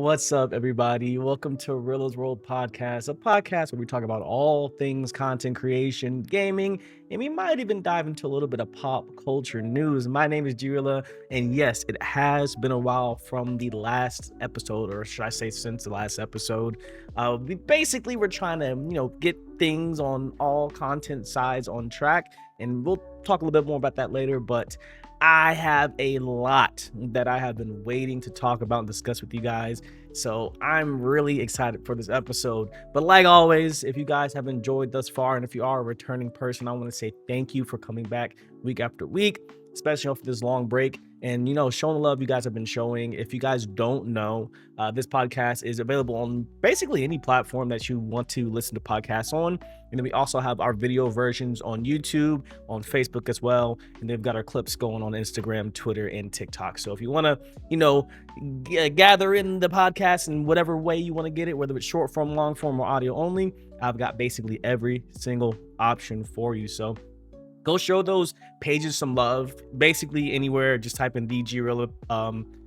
What's up, everybody? Welcome to Rilla's World Podcast, a podcast where we talk about all things content creation, gaming, and we might even dive into a little bit of pop culture news. My name is Rilla, and yes, it has been a while from the last episode, or should I say since the last episode. We basically were trying to, get things on all content sides on track, and we'll talk a little bit more about that later, but I have a lot that I have been waiting to talk about and discuss with you guys. So I'm really excited for this episode. But like always, if you guys have enjoyed thus far, and if you are a returning person, I want to say thank you for coming back week after week, especially after this long break. And, showing the love you guys have been showing. If you guys don't know, this podcast is available on basically any platform that you want to listen to podcasts on. And then we also have our video versions on YouTube, on Facebook as well. And they've got our clips going on Instagram, Twitter, and TikTok. So if you want to, gather in the podcast in whatever way you want to get it, whether it's short form, long form, or audio only, I've got basically every single option for you. So go show those pages some love. Basically anywhere, just type in DG Rilla.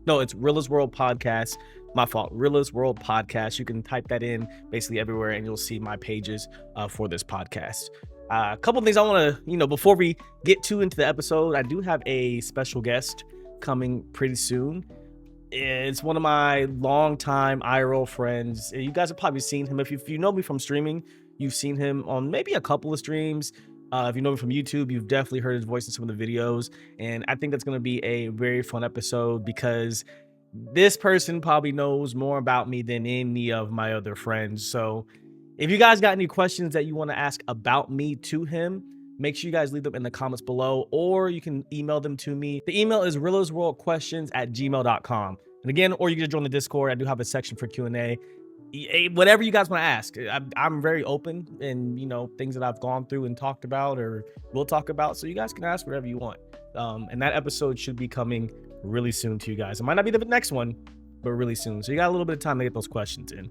No, it's Rilla's World Podcast. My fault. Rilla's World Podcast. You can type that in basically everywhere, and you'll see my pages for this podcast. A couple of things I want to, before we get into the episode, I do have a special guest coming pretty soon. It's one of my longtime R.O.O friends. You guys have probably seen him. If you know me from streaming, you've seen him on maybe a couple of streams. If you know me from YouTube, you've definitely heard his voice in some of the videos. And I think that's going to be a very fun episode because this person probably knows more about me than any of my other friends. So if you guys got any questions that you want to ask about me to him, make sure you guys leave them in the comments below, or you can email them to me. The email is rillasworldquestions@gmail.com. And again, or you can join the Discord. I do have a section for Q&A. Whatever you guys want to ask, I'm very open, and things that I've gone through and talked about or will talk about, so you guys can ask whatever you want. And that episode should be coming really soon to you guys. It might not be the next one, but really soon, so you got a little bit of time to get those questions in.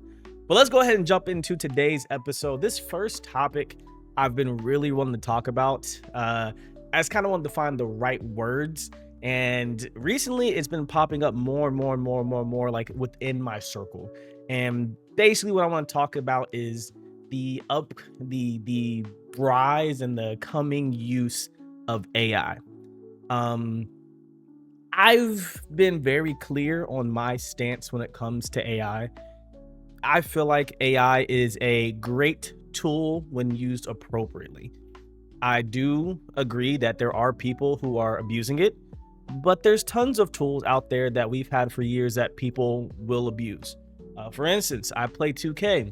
But let's go ahead and jump into today's episode. This first topic I've been really wanting to talk about. I just kind of wanted to find the right words, and recently it's been popping up more and more like within my circle. And basically what I want to talk about is the rise and the coming use of AI. I've been very clear on my stance when it comes to AI. I feel like AI is a great tool when used appropriately. I do agree that there are people who are abusing it, but there's tons of tools out there that we've had for years that people will abuse. For instance, I play 2K.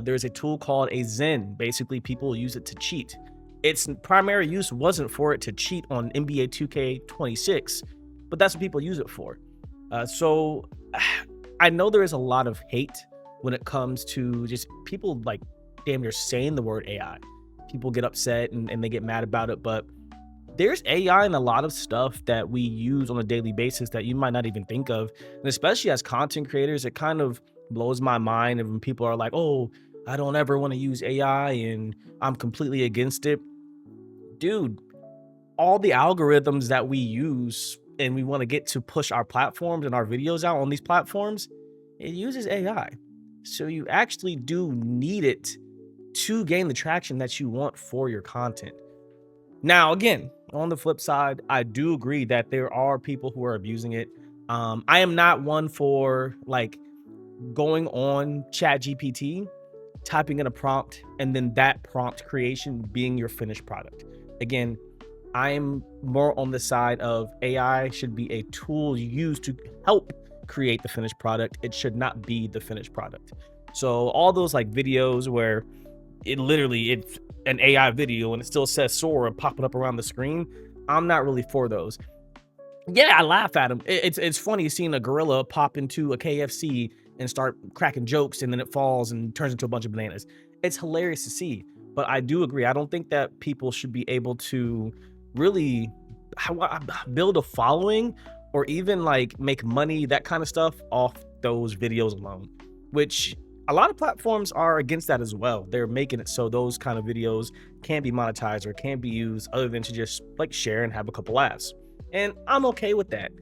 There's a tool called a Zen. Basically, people use it to cheat. Its primary use wasn't for it to cheat on NBA 2K26, but that's what people use it for. So I know there is a lot of hate when it comes to just people like damn near saying the word AI. People get upset and they get mad about it, but there's AI in a lot of stuff that we use on a daily basis that you might not even think of. And especially as content creators, it kind of blows my mind. And when people are like, oh, I don't ever want to use AI and I'm completely against it. Dude, all the algorithms that we use and we want to get to push our platforms and our videos out on these platforms, it uses AI. So you actually do need it to gain the traction that you want for your content. Now, again, on the flip side, I do agree that there are people who are abusing it. I am not one for like going on ChatGPT, typing in a prompt, and then that prompt creation being your finished product. Again, I'm more on the side of AI should be a tool used to help create the finished product. It should not be the finished product. So all those like videos where it's an AI video and it still says Sora popping up around the screen, I'm not really for those. Yeah, I laugh at them. It's funny seeing a gorilla pop into a KFC and start cracking jokes, and then it falls and turns into a bunch of bananas. It's hilarious to see, but I do agree. I don't think that people should be able to really build a following or even like make money, that kind of stuff, off those videos alone, which a lot of platforms are against that as well. They're making it so those kind of videos can't be monetized or can't be used other than to just like share and have a couple laughs. And I'm okay with that.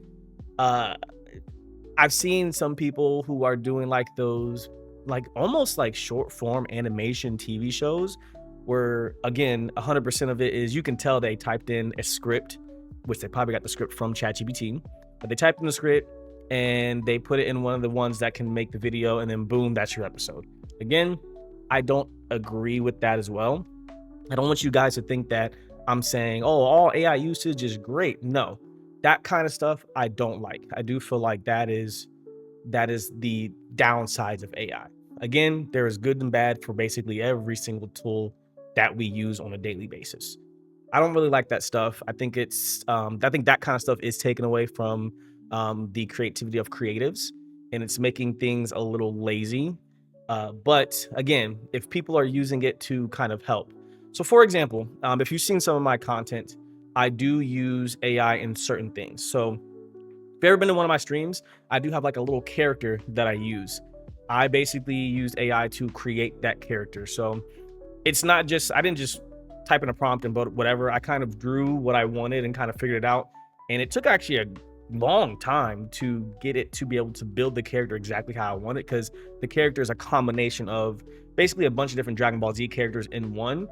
I've seen some people who are doing like those, like almost like short form animation TV shows where, again, 100% of it is you can tell they typed in a script, which they probably got the script from ChatGPT, but they typed in the script and they put it in one of the ones that can make the video, and then boom, that's your episode. Again, I don't agree with that as well. I don't want you guys to think that I'm saying, oh, all AI usage is great. No, that kind of stuff I don't like. I do feel like that is the downsides of AI. Again, there is good and bad for basically every single tool that we use on a daily basis. I don't really like that stuff. I think that kind of stuff is taken away from the creativity of creatives, and it's making things a little lazy. But again, if people are using it to kind of help. So, for example, if you've seen some of my content, I do use AI in certain things. So, if you've ever been to one of my streams, I do have like a little character that I use. I basically use AI to create that character. So, it's not just, I didn't just type in a prompt and whatever. I kind of drew what I wanted and kind of figured it out. And it took actually a long time to get it to be able to build the character exactly how I want it, because the character is a combination of basically a bunch of different Dragon Ball Z characters in one.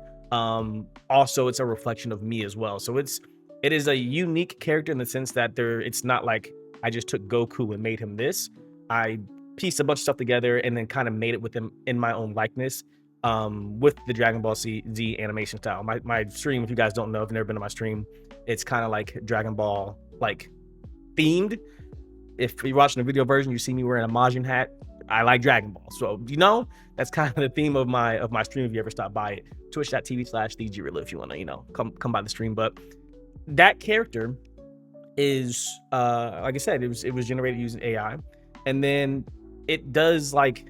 Also, it's a reflection of me as well. So it is a unique character in the sense that it's not like I just took Goku and made him this. I pieced a bunch of stuff together and then kind of made it with him in my own likeness, with the Dragon Ball Z animation style. My stream, if you guys don't know, if you've never been to my stream, it's kind of like Dragon Ball like themed. If you're watching the video version, you see me wearing a Majin hat. I like Dragon Ball, so that's kind of the theme of my stream. If you ever stop by it, twitch.tv/DGRilla, if you want to come by the stream. But that character is like I said, it was generated using AI, and then it does like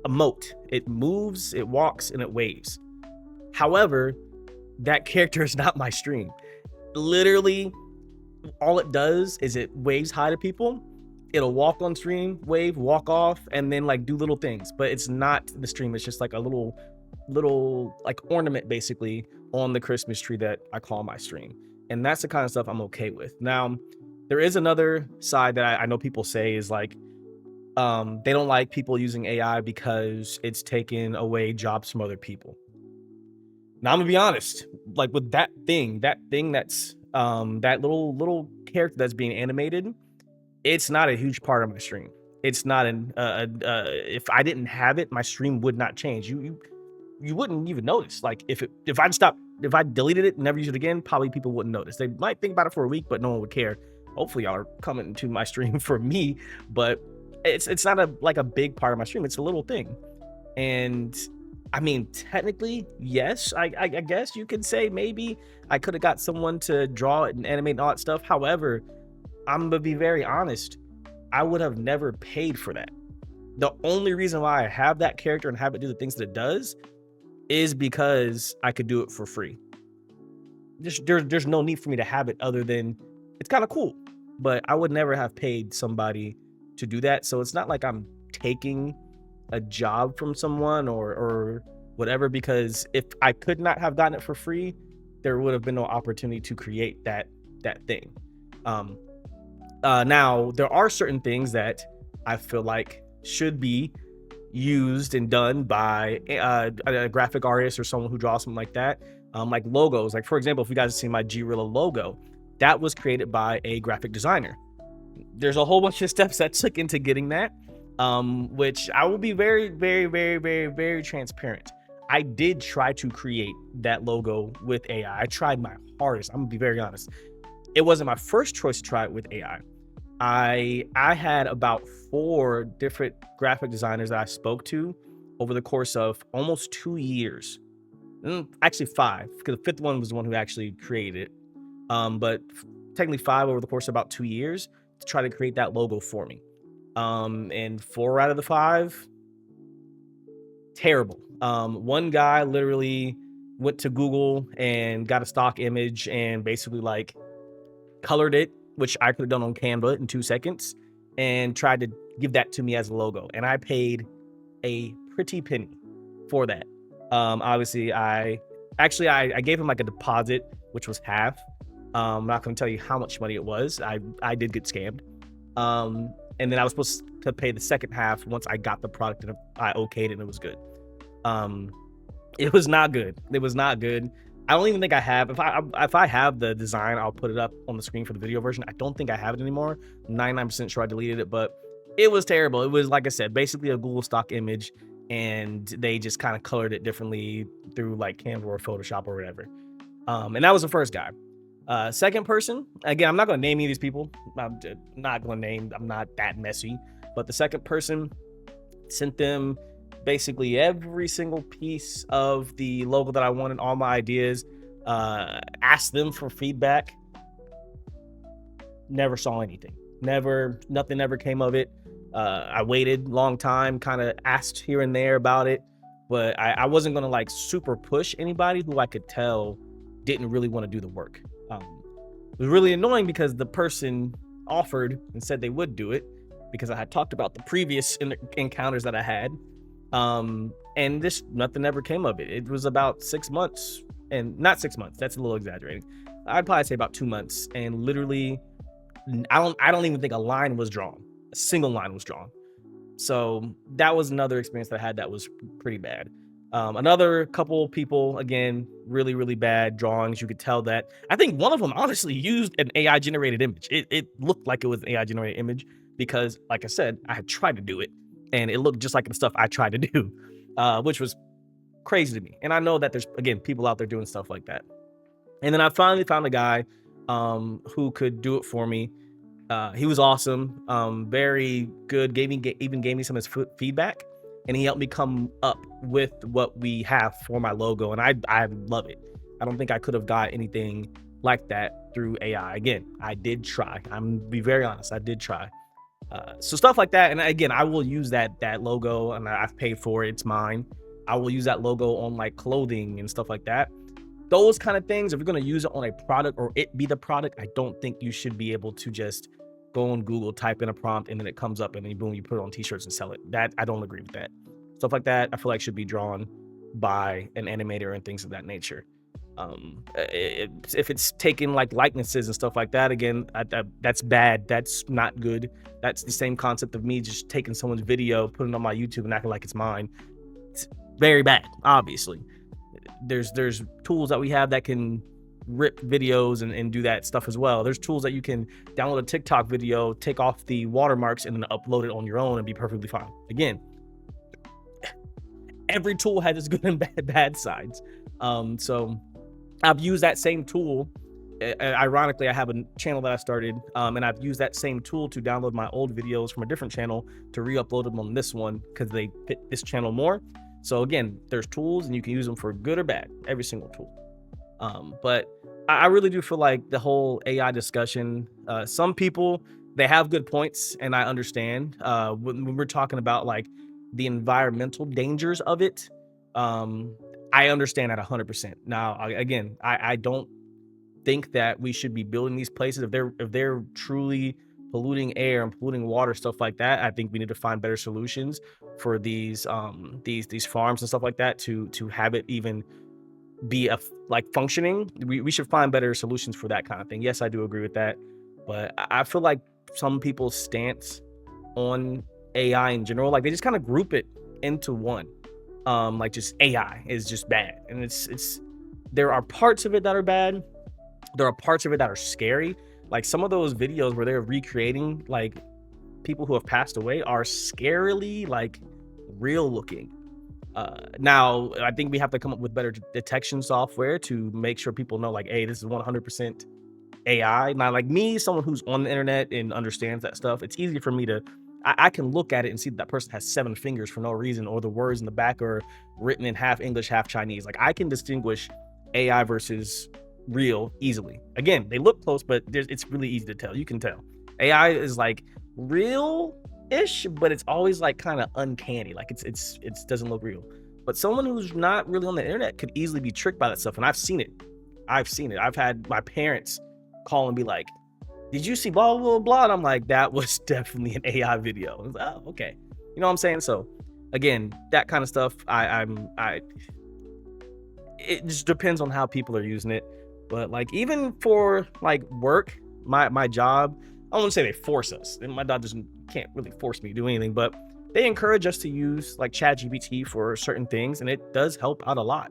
emote. It moves, it walks, and it waves. However, that character is not my stream. Literally, all it does is it waves hi to people. It'll walk on stream, wave, walk off, and then like do little things. But it's not the stream. It's just like a little like ornament basically on the Christmas tree that I call my stream. And that's the kind of stuff I'm okay with. Now, there is another side that I know people say is like, they don't like people using AI because it's taken away jobs from other people. Now I'm gonna be honest, like with that thing that's that little character that's being animated, it's not a huge part of my stream. It's not if I didn't have it, my stream would not change. You wouldn't even notice. Like if I deleted it and never use it again, probably people wouldn't notice. They might think about it for a week, but no one would care. Hopefully y'all are coming to my stream for me, but it's not like a big part of my stream. It's a little thing. And I mean, technically, yes, I guess you could say maybe I could have got someone to draw it and animate and all that stuff. However, I'm gonna be very honest, I would have never paid for that. The only reason why I have that character and have it do the things that it does is because I could do it for free. There's no need for me to have it other than it's kind of cool, but I would never have paid somebody to do that. So it's not like I'm taking a job from someone or whatever, because if I could not have gotten it for free, there would have been no opportunity to create that thing. Now there are certain things that I feel like should be used and done by a graphic artist or someone who draws something like that. Like logos, like for example, if you guys have seen my Grilla logo, that was created by a graphic designer. There's a whole bunch of steps that took into getting that, which I will be very, very, very, very, very transparent. I did try to create that logo with AI. I tried my hardest. I'm gonna be very honest. It wasn't my first choice to try it with AI. I had about 4 different graphic designers that I spoke to over the course of almost 2 years. Actually 5, because the 5th one was the one who actually created it. But technically 5 over the course of about 2 years to try to create that logo for me. And 4 out of the 5, terrible. One guy literally went to Google and got a stock image and basically like colored it, which I could have done on Canva in 2 seconds, and tried to give that to me as a logo. And I paid a pretty penny for that. Obviously, I gave him like a deposit, which was half. I'm not going to tell you how much money it was. I did get scammed. and then I was supposed to pay the second half once I got the product and I okayed it and it was good. Um, it was not good. It was not good. I don't even think I have. If I have the design, I'll put it up on the screen for the video version. I don't think I have it anymore. 99% sure I deleted it, but it was terrible. It was, like I said, basically a Google stock image, and they just kind of colored it differently through like Canva or Photoshop or whatever. And that was the first guy. Second person, again, I'm not going to name any of these people. I'm not going to name. I'm not that messy. But the second person, sent them basically every single piece of the logo that I wanted, all my ideas, asked them for feedback. Never saw anything. Nothing ever came of it. I waited a long time, kind of asked here and there about it, but I wasn't gonna like super push anybody who I could tell didn't really want to do the work. It was really annoying because the person offered and said they would do it because I had talked about the previous encounters that I had. And this nothing ever came of it. It was about 6 months, and not 6 months. That's a little exaggerating. I'd probably say about 2 months, and literally, I don't even think a line was drawn. A single line was drawn. So that was another experience that I had that was pretty bad. Another couple people, again, really, really bad drawings. You could tell that. I think one of them honestly used an AI generated image. It looked like it was an AI generated image because, like I said, I had tried to do it and it looked just like the stuff I tried to do, which was crazy to me. And I know that there's, again, people out there doing stuff like that. And then I finally found a guy who could do it for me. He was awesome, very good. Even gave me some of his feedback, and he helped me come up with what we have for my logo. And I love it. I don't think I could have got anything like that through AI. Again, I did try. I'm be very honest. I did try. So stuff like that. And again, I will use that logo, and I've paid for it. It's mine. I will use that logo on like clothing and stuff like that. Those kind of things, if you're going to use it on a product or it be the product, I don't think you should be able to just go on Google, type in a prompt, and then it comes up, and then boom, you put it on t-shirts and sell it. That I don't agree with that. Stuff like that, I feel like should be drawn by an animator and things of that nature. If it's taking like likenesses and stuff like that, again, that's bad. That's not good. That's the same concept of me just taking someone's video, putting it on my YouTube, and acting like it's mine. It's very bad, obviously. There's tools that we have that can rip videos and do that stuff as well. There's tools that you can download a TikTok video, take off the watermarks, and then upload it on your own and be perfectly fine. Again, every tool has its good and bad sides. So I've used that same tool. Ironically, I have a channel that I started, and I've used that same tool to download my old videos from a different channel to re-upload them on this one because they fit this channel more. So again, there's tools and you can use them for good or bad, every single tool. But I really do feel like the whole AI discussion, some people, they have good points, and I understand. When we're talking about like the environmental dangers of it, I understand that 100%. Now, again, I don't think that we should be building these places if they're truly polluting air and polluting water, stuff like that. I think we need to find better solutions for these farms and stuff like that to have it even be like functioning. We should find better solutions for that kind of thing. Yes, I do agree with that, but I feel like some people's stance on AI in general, like they just kind of group it into one. Like just AI is just bad, and it's there are parts of it that are bad. There are parts of it that are scary. Like some of those videos where they're recreating like people who have passed away are scarily like real looking. Now I think we have to come up with better detection software to make sure people know like, hey, this is 100% AI. Now, like me, someone who's on the internet and understands that stuff, it's easy for me to, I can look at it and see that person has 7 fingers for no reason, or the words in the back are written in half English, half Chinese. Like I can distinguish AI versus real easily. Again, they look close, but it's really easy to tell. You can tell. AI is like real-ish, but it's always like kind of uncanny. Like it doesn't look real. But someone who's not really on the internet could easily be tricked by that stuff. And I've seen it. I've had my parents call and be like, did you see blah, blah, blah? And I'm like, that was definitely an AI video. I was like, oh, okay. You know what I'm saying? So again, that kind of stuff, it just depends on how people are using it. But like, even for like work, my job, I don't want to say they force us, and my dad doesn't can't really force me to do anything, but they encourage us to use like ChatGPT for certain things, and it does help out a lot.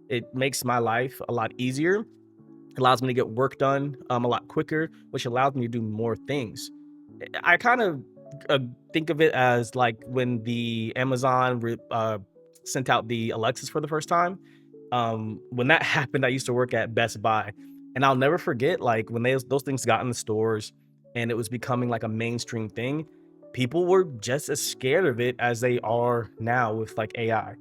It makes my life a lot easier, allows me to get work done a lot quicker, which allows me to do more things. I kind of uh, think of it as like when the Amazon sent out the Alexas for the first time. When that happened, I used to work at Best Buy, and I'll never forget like when those things got in the stores and it was becoming like a mainstream thing. People were just as scared of it as they are now with like AI.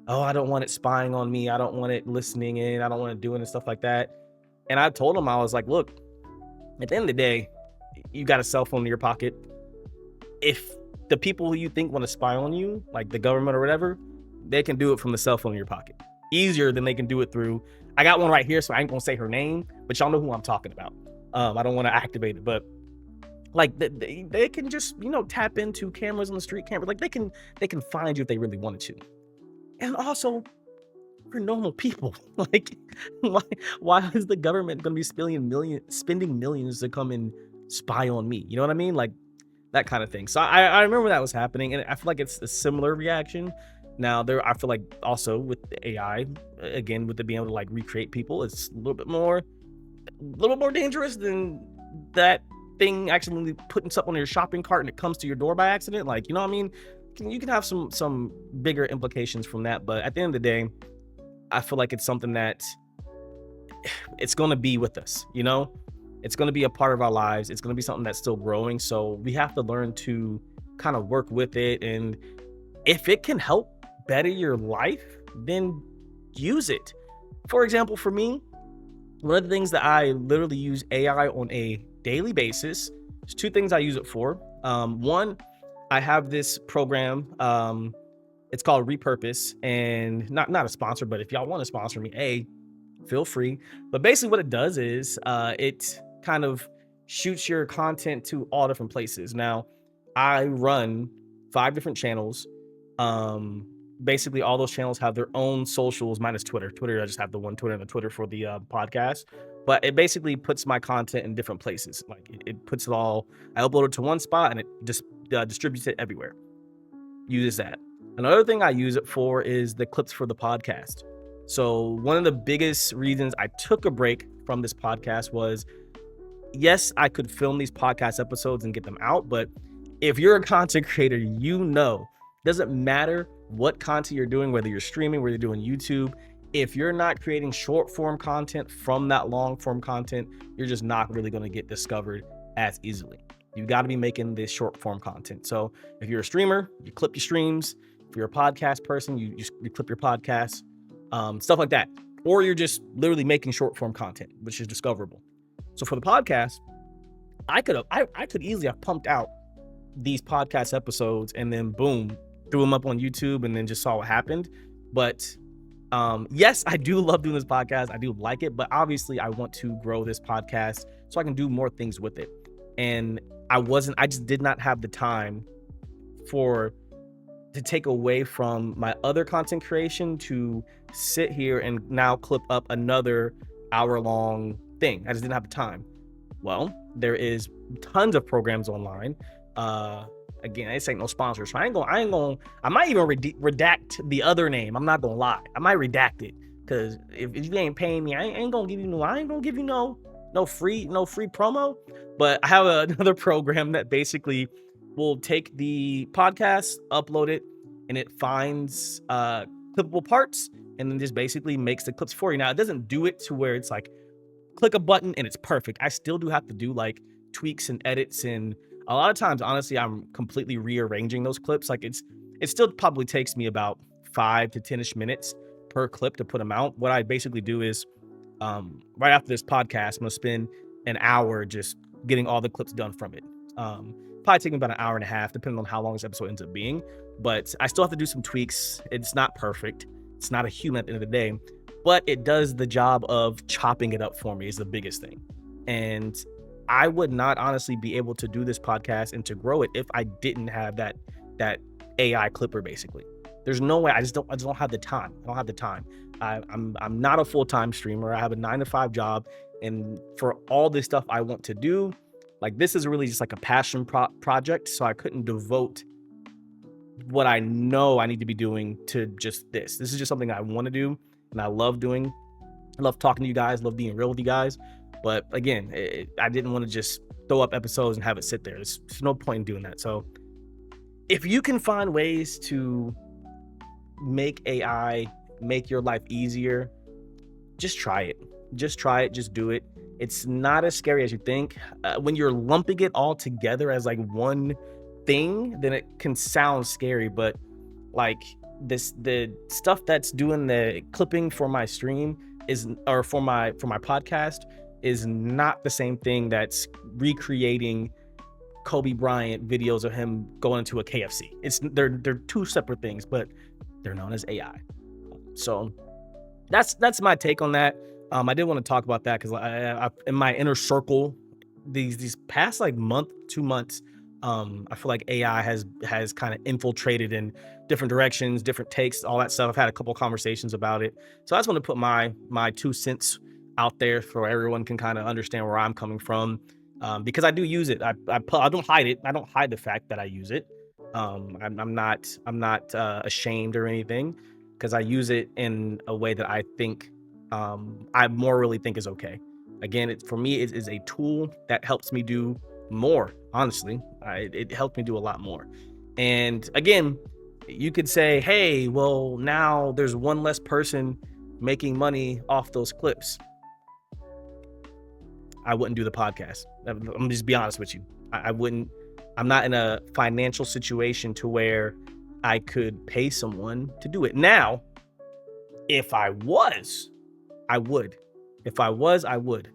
Oh, I don't want it spying on me. I don't want it listening in. I don't want it doing and stuff like that. And I told him, I was like, look, at the end of the day, you got a cell phone in your pocket. If the people who you think want to spy on you, like the government or whatever, they can do it from the cell phone in your pocket easier than they can do it through. I got one right here, so I ain't gonna say her name, but y'all know who I'm talking about. I don't want to activate it, but like they can just tap into cameras on the street cameras. Like they can find you if they really wanted to. And also, we're normal people. Like, why why is the government gonna be spending millions to come and spy on me? You know what I mean? Like that kind of thing. So I remember that was happening, and I feel like it's a similar reaction. Now I feel like also with the AI, again, with it being able to like recreate people, it's a little bit more dangerous than that thing accidentally putting something on your shopping cart and it comes to your door by accident. Like, you know what I mean? You can have some bigger implications from that, but at the end of the day, I feel like it's something that it's going to be with us, it's going to be a part of our lives. It's going to be something that's still growing. So we have to learn to kind of work with it. And if it can help better your life, then use it. For example, for me, one of the things that I literally use AI on a daily basis, there's two things I use it for. One, I have this program. It's called Repurpose, and not a sponsor, but if y'all want to sponsor me, feel free. But basically what it does is it kind of shoots your content to all different places. Now, I run 5 different channels. Basically all those channels have their own socials minus Twitter. I just have the one Twitter and the Twitter for the podcast. But it basically puts my content in different places. Like it puts it all, I upload it to one spot and it just distributes it everywhere. Uses that. Another thing I use it for is the clips for the podcast. So one of the biggest reasons I took a break from this podcast was, yes, I could film these podcast episodes and get them out, but if you're a content creator, doesn't matter what content you're doing, whether you're streaming, whether you're doing YouTube, if you're not creating short form content from that long form content, you're just not really going to get discovered as easily. You got to be making this short form content. So if you're a streamer, you clip your streams. If you're a podcast person, you clip your podcasts, stuff like that. Or you're just literally making short form content, which is discoverable. So for the podcast, I could easily have pumped out these podcast episodes and then boom, threw them up on YouTube and then just saw what happened. But yes, I do love doing this podcast. I do like it, but obviously I want to grow this podcast so I can do more things with it. And I just did not have the time to take away from my other content creation to sit here and now clip up another hour-long thing. I just didn't have the time. Well, there is tons of programs online. Again, this ain't no sponsor, so I might even redact the other name. I'm not gonna lie. I might redact it because if you ain't paying me, I ain't gonna give you no free promo. But I have another program that basically will take the podcast, upload it, and it finds clippable parts and then just basically makes the clips for you. Now, it doesn't do it to where it's like click a button and it's perfect. I still do have to do like tweaks and edits, and a lot of times, honestly, I'm completely rearranging those clips. Like it still probably takes me about 5 to 10ish minutes per clip to put them out. What I basically do is right after this podcast, I'm gonna spend an hour just getting all the clips done from it. Probably taking about an hour and a half, depending on how long this episode ends up being. But I still have to do some tweaks. It's not perfect. It's not a human at the end of the day, but it does the job of chopping it up for me is the biggest thing. And I would not honestly be able to do this podcast and to grow it if I didn't have that AI clipper. Basically, there's no way. I just don't have the time. I don't have the time. I'm not a full-time streamer. I have a 9-to-5 job, and for all this stuff I want to do, Like, this is really just like a passion project, so I couldn't devote what I know I need to be doing to just this. This is just something I want to do and I love doing. I love talking to you guys, love being real with you guys. But again, I didn't want to just throw up episodes and have it sit there. There's no point in doing that. So if you can find ways to make AI make your life easier, just try it. Just try it. Just do it. It's not as scary as you think. When you're lumping it all together as like one thing, then it can sound scary. But like the stuff that's doing the clipping for my stream is, or for my podcast, is not the same thing that's recreating Kobe Bryant videos of him going into a KFC. They're two separate things, but they're known as AI. So that's my take on that. I did want to talk about that because I in my inner circle, these past like month, 2 months, I feel like AI has kind of infiltrated in different directions, different takes, all that stuff. I've had a couple conversations about it, so I just want to put my 2 cents out there so everyone can kind of understand where I'm coming from, because I do use it. I don't hide it. I don't hide the fact that I use it. I'm not ashamed or anything, because I use it in a way that I think, I morally think is okay. Again, for me, it is a tool that helps me do more. Honestly, it helped me do a lot more. And again, you could say, hey, well, now there's one less person making money off those clips. I wouldn't do the podcast. I'm just be honest with you. I wouldn't. I'm not in a financial situation to where I could pay someone to do it. Now, if I was, I would. If I was, I would.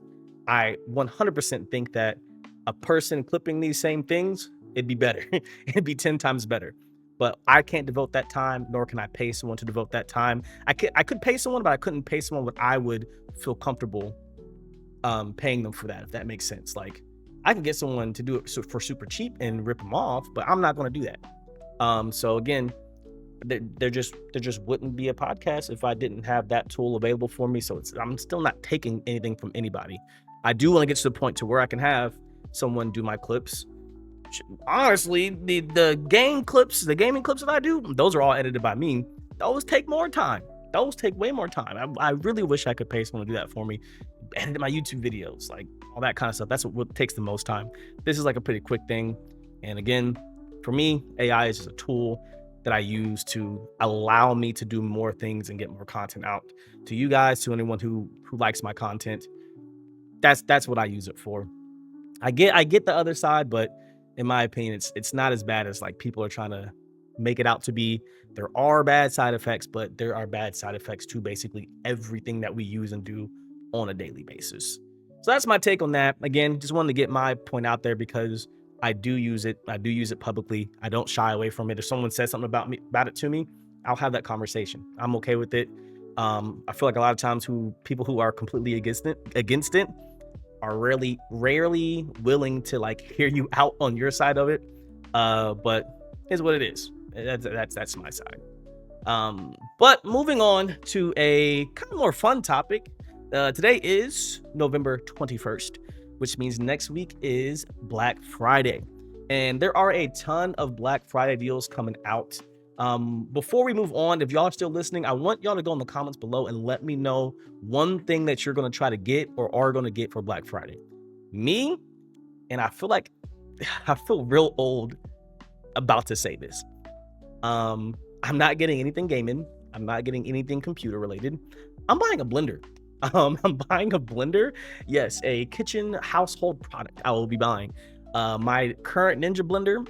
I 100% think that a person clipping these same things, it'd be better. It'd be 10 times better. But I can't devote that time, nor can I pay someone to devote that time. I could pay someone, but I couldn't pay someone what I would feel comfortable paying them for that, if that makes sense. Like, I can get someone to do it for super cheap and rip them off, but I'm not going to do that. So again, there just wouldn't be a podcast if I didn't have that tool available for me. So I'm still not taking anything from anybody. I do want to get to the point to where I can have someone do my clips. Honestly, the gaming clips that I do, those are all edited by me. Those take more time. Those take way more time. I really wish I could pay someone to do that for me. Edit my YouTube videos, like all that kind of stuff. That's what takes the most time. This is like a pretty quick thing. And again, for me, AI is just a tool that I use to allow me to do more things and get more content out to you guys, to anyone who likes my content. That's what I use it for. I get the other side, but in my opinion, it's not as bad as like people are trying to make it out to be. There are bad side effects, but there are bad side effects to basically everything that we use and do on a daily basis. So that's my take on that. Again, just wanted to get my point out there because I do use it. I do use it publicly. I don't shy away from it. If someone says something about it to me, I'll have that conversation. I'm okay with it. I feel like a lot of times people who are completely against it are rarely willing to like hear you out on your side of it. But here's what it is. That's my side. But moving on to a kind of more fun topic. Today is November 21st, which means next week is Black Friday. And there are a ton of Black Friday deals coming out. Before we move on, if y'all are still listening, I want y'all to go in the comments below and let me know one thing that you're going to try to get or are going to get for Black Friday. Me, and I feel like I feel real old about to say this. I'm not getting anything gaming. I'm not getting anything computer related. I'm buying a blender. I'm buying a blender. Yes, a kitchen household product I will be buying. My current Ninja blender,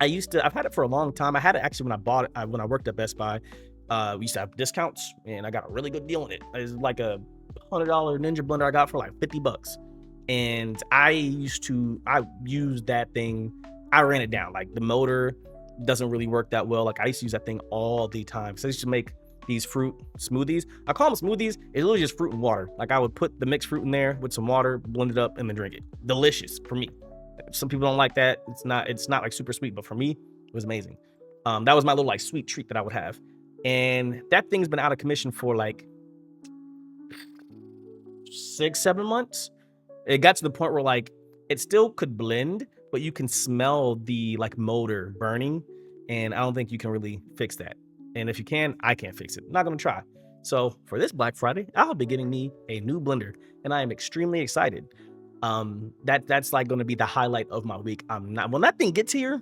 I've had it for a long time. I had it actually when I bought it, when I worked at Best Buy. We used to have discounts and I got a really good deal on it. It's like a $100 Ninja blender I got for like $50. And I used that thing. I ran it down. Like, the motor doesn't really work that well. Like, I used to use that thing all the time. So I used to make these fruit smoothies. I call them smoothies. It's literally just fruit and water. Like, I would put the mixed fruit in there with some water, blend it up, and then drink it. Delicious for me. Some people don't like that. It's not like super sweet, but for me, it was amazing. That was my little like sweet treat that I would have. And that thing's been out of commission for like 6-7 months. It got to the point where like it still could blend, but you can smell the like motor burning, and I don't think you can really fix that. And if you can, I can't fix it. I'm not gonna try. So for this Black Friday, I'll be getting me a new blender, and I am extremely excited. That's like gonna be the highlight of my week. I'm not when that thing gets here,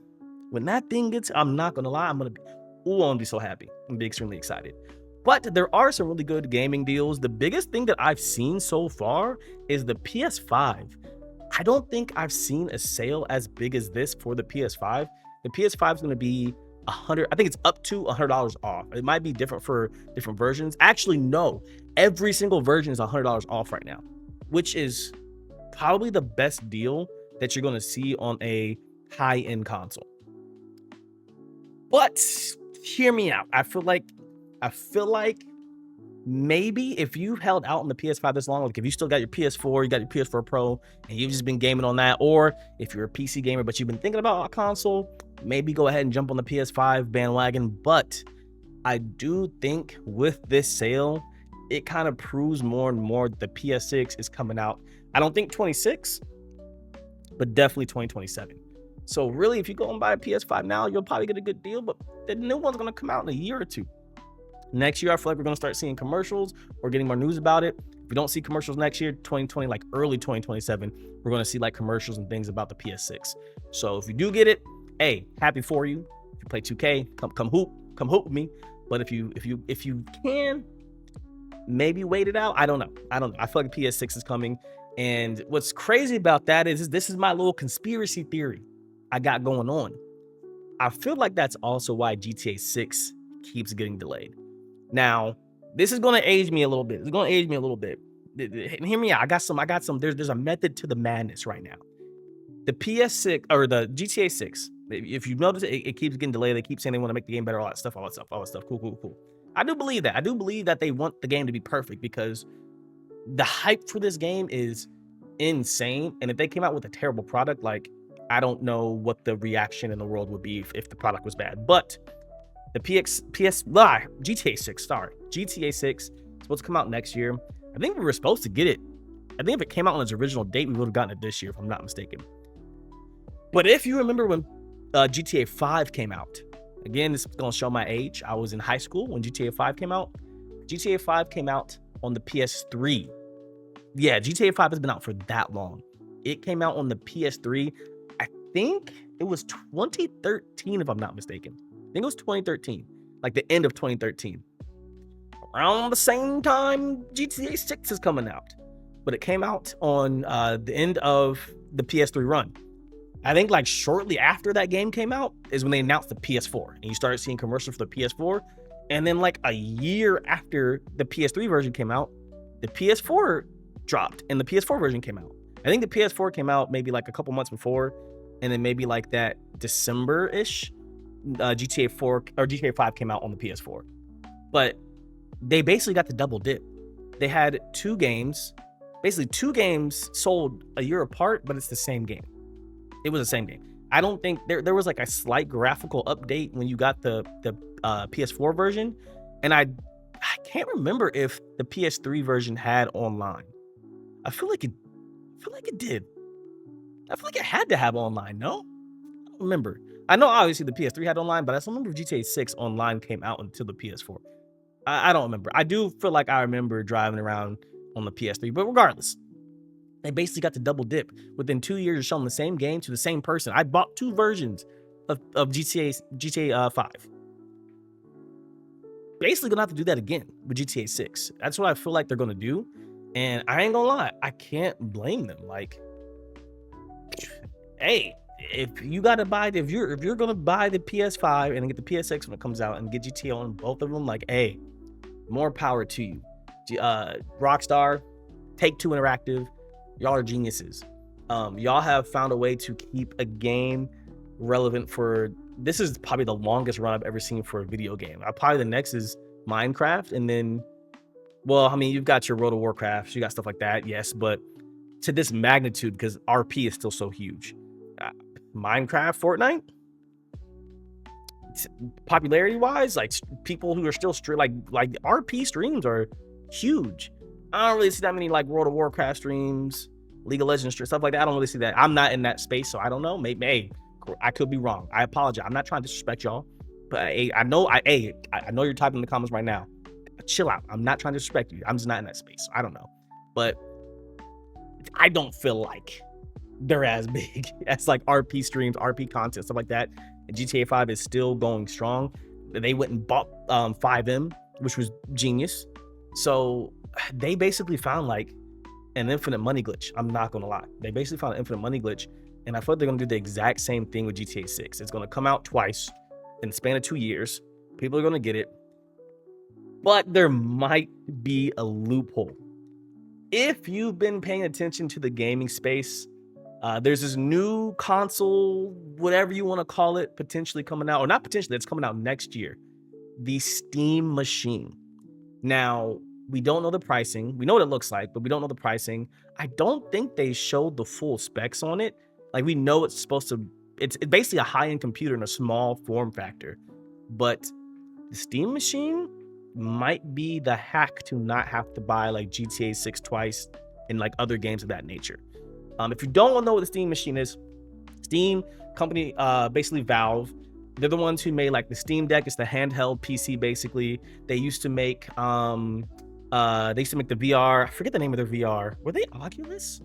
I'm not gonna lie, I'm gonna be so happy. I'm gonna be extremely excited. But there are some really good gaming deals. The biggest thing that I've seen so far is the PS5. I don't think I've seen a sale as big as this for the PS5. The PS5 is going to be 100. I think it's up to $100 off. It might be different for different versions. Actually, no. Every single version is $100 off right now, which is probably the best deal that you're going to see on a high-end console. But hear me out. I feel like maybe if you've held out on the PS5 this long, like if you still got your PS4, you got your PS4 Pro, and you've just been gaming on that, or if you're a PC gamer but you've been thinking about a console, maybe go ahead and jump on the PS5 bandwagon. But I do think with this sale, it kind of proves more and more the PS6 is coming out. I don't think 26, but definitely 2027. So really, if you go and buy a PS5 now, you'll probably get a good deal, but the new one's going to come out in a year or two. Next year, I feel like we're going to start seeing commercials or getting more news about it. If we don't see commercials next year, 2020, like early 2027, we're going to see like commercials and things about the PS6. So if you do get it, hey, happy for you. If you play 2K, come hoop with me. But if you can, maybe wait it out. I don't know. I feel like the PS6 is coming. And what's crazy about that is this is my little conspiracy theory I got going on. I feel like that's also why GTA 6 keeps getting delayed. Now, this is going to age me a little bit. Hear me out. I got some. There's a method to the madness right now. The PS6 or the GTA 6. If you notice, it keeps getting delayed. They keep saying they want to make the game better. All that stuff. Cool. I do believe that. I do believe that they want the game to be perfect because the hype for this game is insane. And if they came out with a terrible product, like I don't know what the reaction in the world would be if the product was bad. But the GTA 6 is supposed to come out next year. I think we were supposed to get it. I think if it came out on its original date, we would have gotten it this year, if I'm not mistaken. But if you remember when GTA 5 came out, again, this is going to show my age. I was in high school when GTA 5 came out. GTA 5 came out on the PS3. Yeah, GTA 5 has been out for that long. It came out on the PS3. I think it was 2013, if I'm not mistaken. I think it was 2013, like the end of 2013. Around the same time GTA 6 is coming out. But it came out on the end of the PS3 run. I think like shortly after that game came out is when they announced the PS4. And you started seeing commercials for the PS4. And then like a year after the PS3 version came out, the PS4 dropped and the PS4 version came out. I think the PS4 came out maybe like a couple months before. And then maybe like that December-ish. GTA 4 or GTA 5 came out on the PS4, but they basically got the double dip. They had two games sold a year apart, but it's the same game. It was the same game. I don't think there was like a slight graphical update when you got the PS4 version, and I can't remember if the PS3 version had online. I feel like it did. I feel like it had to have online. No, I don't remember. I know obviously the PS3 had online, but I don't remember if GTA 6 online came out until the PS4. I don't remember. I do feel like I remember driving around on the PS3, but regardless, they basically got the double dip. Within 2 years of showing the same game to the same person. I bought two versions of GTA 5. Basically gonna have to do that again with GTA 6. That's what I feel like they're gonna do. And I ain't gonna lie, I can't blame them. Like, hey, if you're gonna buy the PS5 and get the PS6 when it comes out and get GTA on both of them, like, hey, more power to you. Rockstar, Take-Two Interactive, y'all are geniuses. Y'all have found a way to keep a game relevant for. This is probably the longest run I've ever seen for a video game. Probably the next is Minecraft, and then, well, I mean, you've got your World of Warcraft, you got stuff like that, yes, but to this magnitude because RP is still so huge. Minecraft, Fortnite, popularity wise, like people who are still like RP streams are huge. I don't really see that many like World of Warcraft streams. League of Legends, stuff like that. I don't really see that. I'm not in that space, so I don't know. Maybe hey, I could be wrong. I apologize. I'm not trying to disrespect y'all, but hey, I know you're typing in the comments right now. Chill out. I'm not trying to disrespect you. I'm just not in that space. So I don't know, but I don't feel like they're as big as like RP streams, RP content, stuff like that. And GTA 5 is still going strong. They went and bought 5M, which was genius. So they basically found like an infinite money glitch. I'm not gonna lie. They basically found an infinite money glitch. And I feel like they're gonna do the exact same thing with GTA 6. It's gonna come out twice in the span of 2 years. People are gonna get it. But there might be a loophole. If you've been paying attention to the gaming space, there's this new console, whatever you want to call it, potentially coming out, or not potentially, it's coming out next year. The Steam Machine. Now, we don't know the pricing. We know what it looks like, but we don't know the pricing. I don't think they showed the full specs on it. Like, we know it's supposed to, it's basically a high-end computer in a small form factor. But the Steam Machine might be the hack to not have to buy like GTA 6 twice and like other games of that nature. If you don't know what the Steam Machine is, Steam company, basically Valve, they're the ones who made like the Steam Deck. It's the handheld PC basically. They used to make the VR. I forget the name of their VR. Were they Oculus?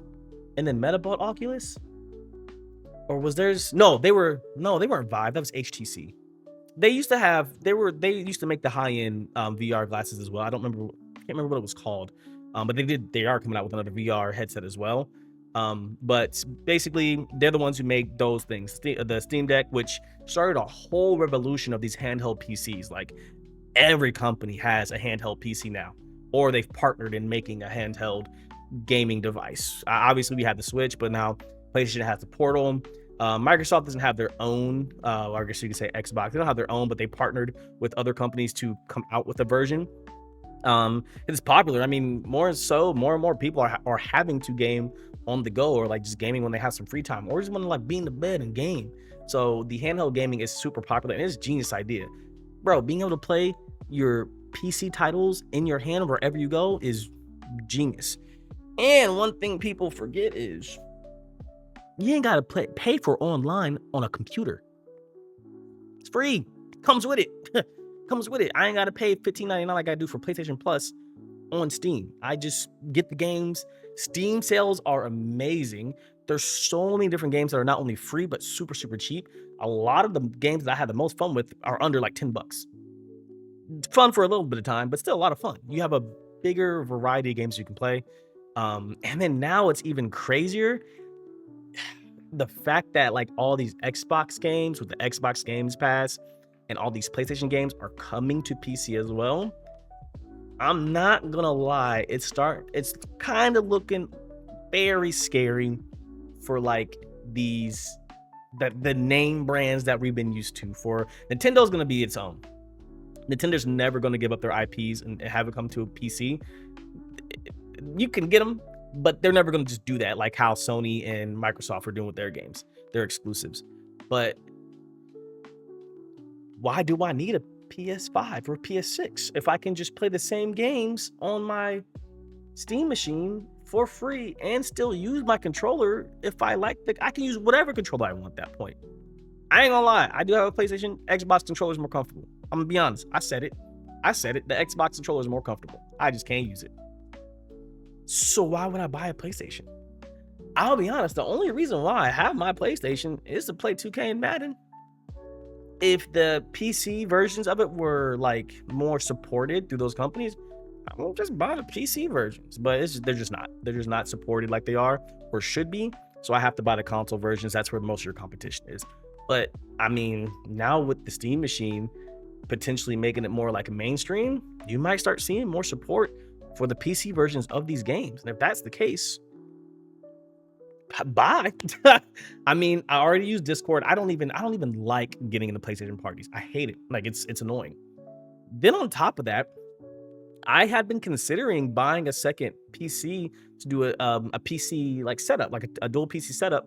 And then Meta bought Oculus? Or was theirs? No, they weren't Vive. That was HTC. They used to make the high-end VR glasses as well. I can't remember what it was called. But they are coming out with another VR headset as well. But basically they're the ones who make those things. The Steam Deck, which started a whole revolution of these handheld PCs. Like every company has a handheld PC now, or they've partnered in making a handheld gaming device. Obviously we have the Switch, but now PlayStation has the Portal. Microsoft doesn't have their own, or I guess you could say Xbox. They don't have their own, but they partnered with other companies to come out with a version. It's popular. I mean, more and more people are having to game on the go, or like just gaming when they have some free time, or just want to like be in the bed and game. So the handheld gaming is super popular, and it's a genius idea, bro. Being able to play your PC titles in your hand wherever you go is genius. And one thing people forget is you ain't gotta pay for online on a computer. It's free. Comes with it. Comes with it. I ain't gotta pay $15.99 like I do for PlayStation Plus on Steam. I just get the games. Steam sales are amazing. There's so many different games that are not only free but super cheap. A lot of the games that I had the most fun with are under like $10. Fun for a little bit of time, but still a lot of fun. You have a bigger variety of games you can play. And then now it's even crazier. The fact that like all these Xbox games with the Xbox Games Pass and all these PlayStation games are coming to PC as well. I'm not gonna lie, it's kind of looking very scary for like the name brands that we've been used to. For Nintendo's gonna be its own. Nintendo's never gonna give up their IPs and have it come to a PC. You can get them, but they're never gonna just do that like how Sony and Microsoft are doing with their games, their exclusives. But why do I need a PS5 or PS6 if I can just play the same games on my Steam machine for free and still use my controller? If I like I can use whatever controller I want at that point. I ain't gonna lie, I do have a PlayStation. Xbox controller is more comfortable. I'm gonna be honest. I said it. The Xbox controller is more comfortable. I just can't use it. So why would I buy a PlayStation? I'll be honest, the only reason why I have my PlayStation is to play 2K and Madden. If the PC versions of it were like more supported through those companies, I will just buy the PC versions. But they're just not. They're just not supported like they are or should be. So I have to buy the console versions. That's where most of your competition is. But I mean, now with the Steam machine potentially making it more like a mainstream, you might start seeing more support for the PC versions of these games. And if that's the case, bye. I mean, I already use Discord. I don't even like getting into PlayStation parties. I hate it. Like it's annoying. Then on top of that, I had been considering buying a second PC to do a PC like setup, like a dual PC setup,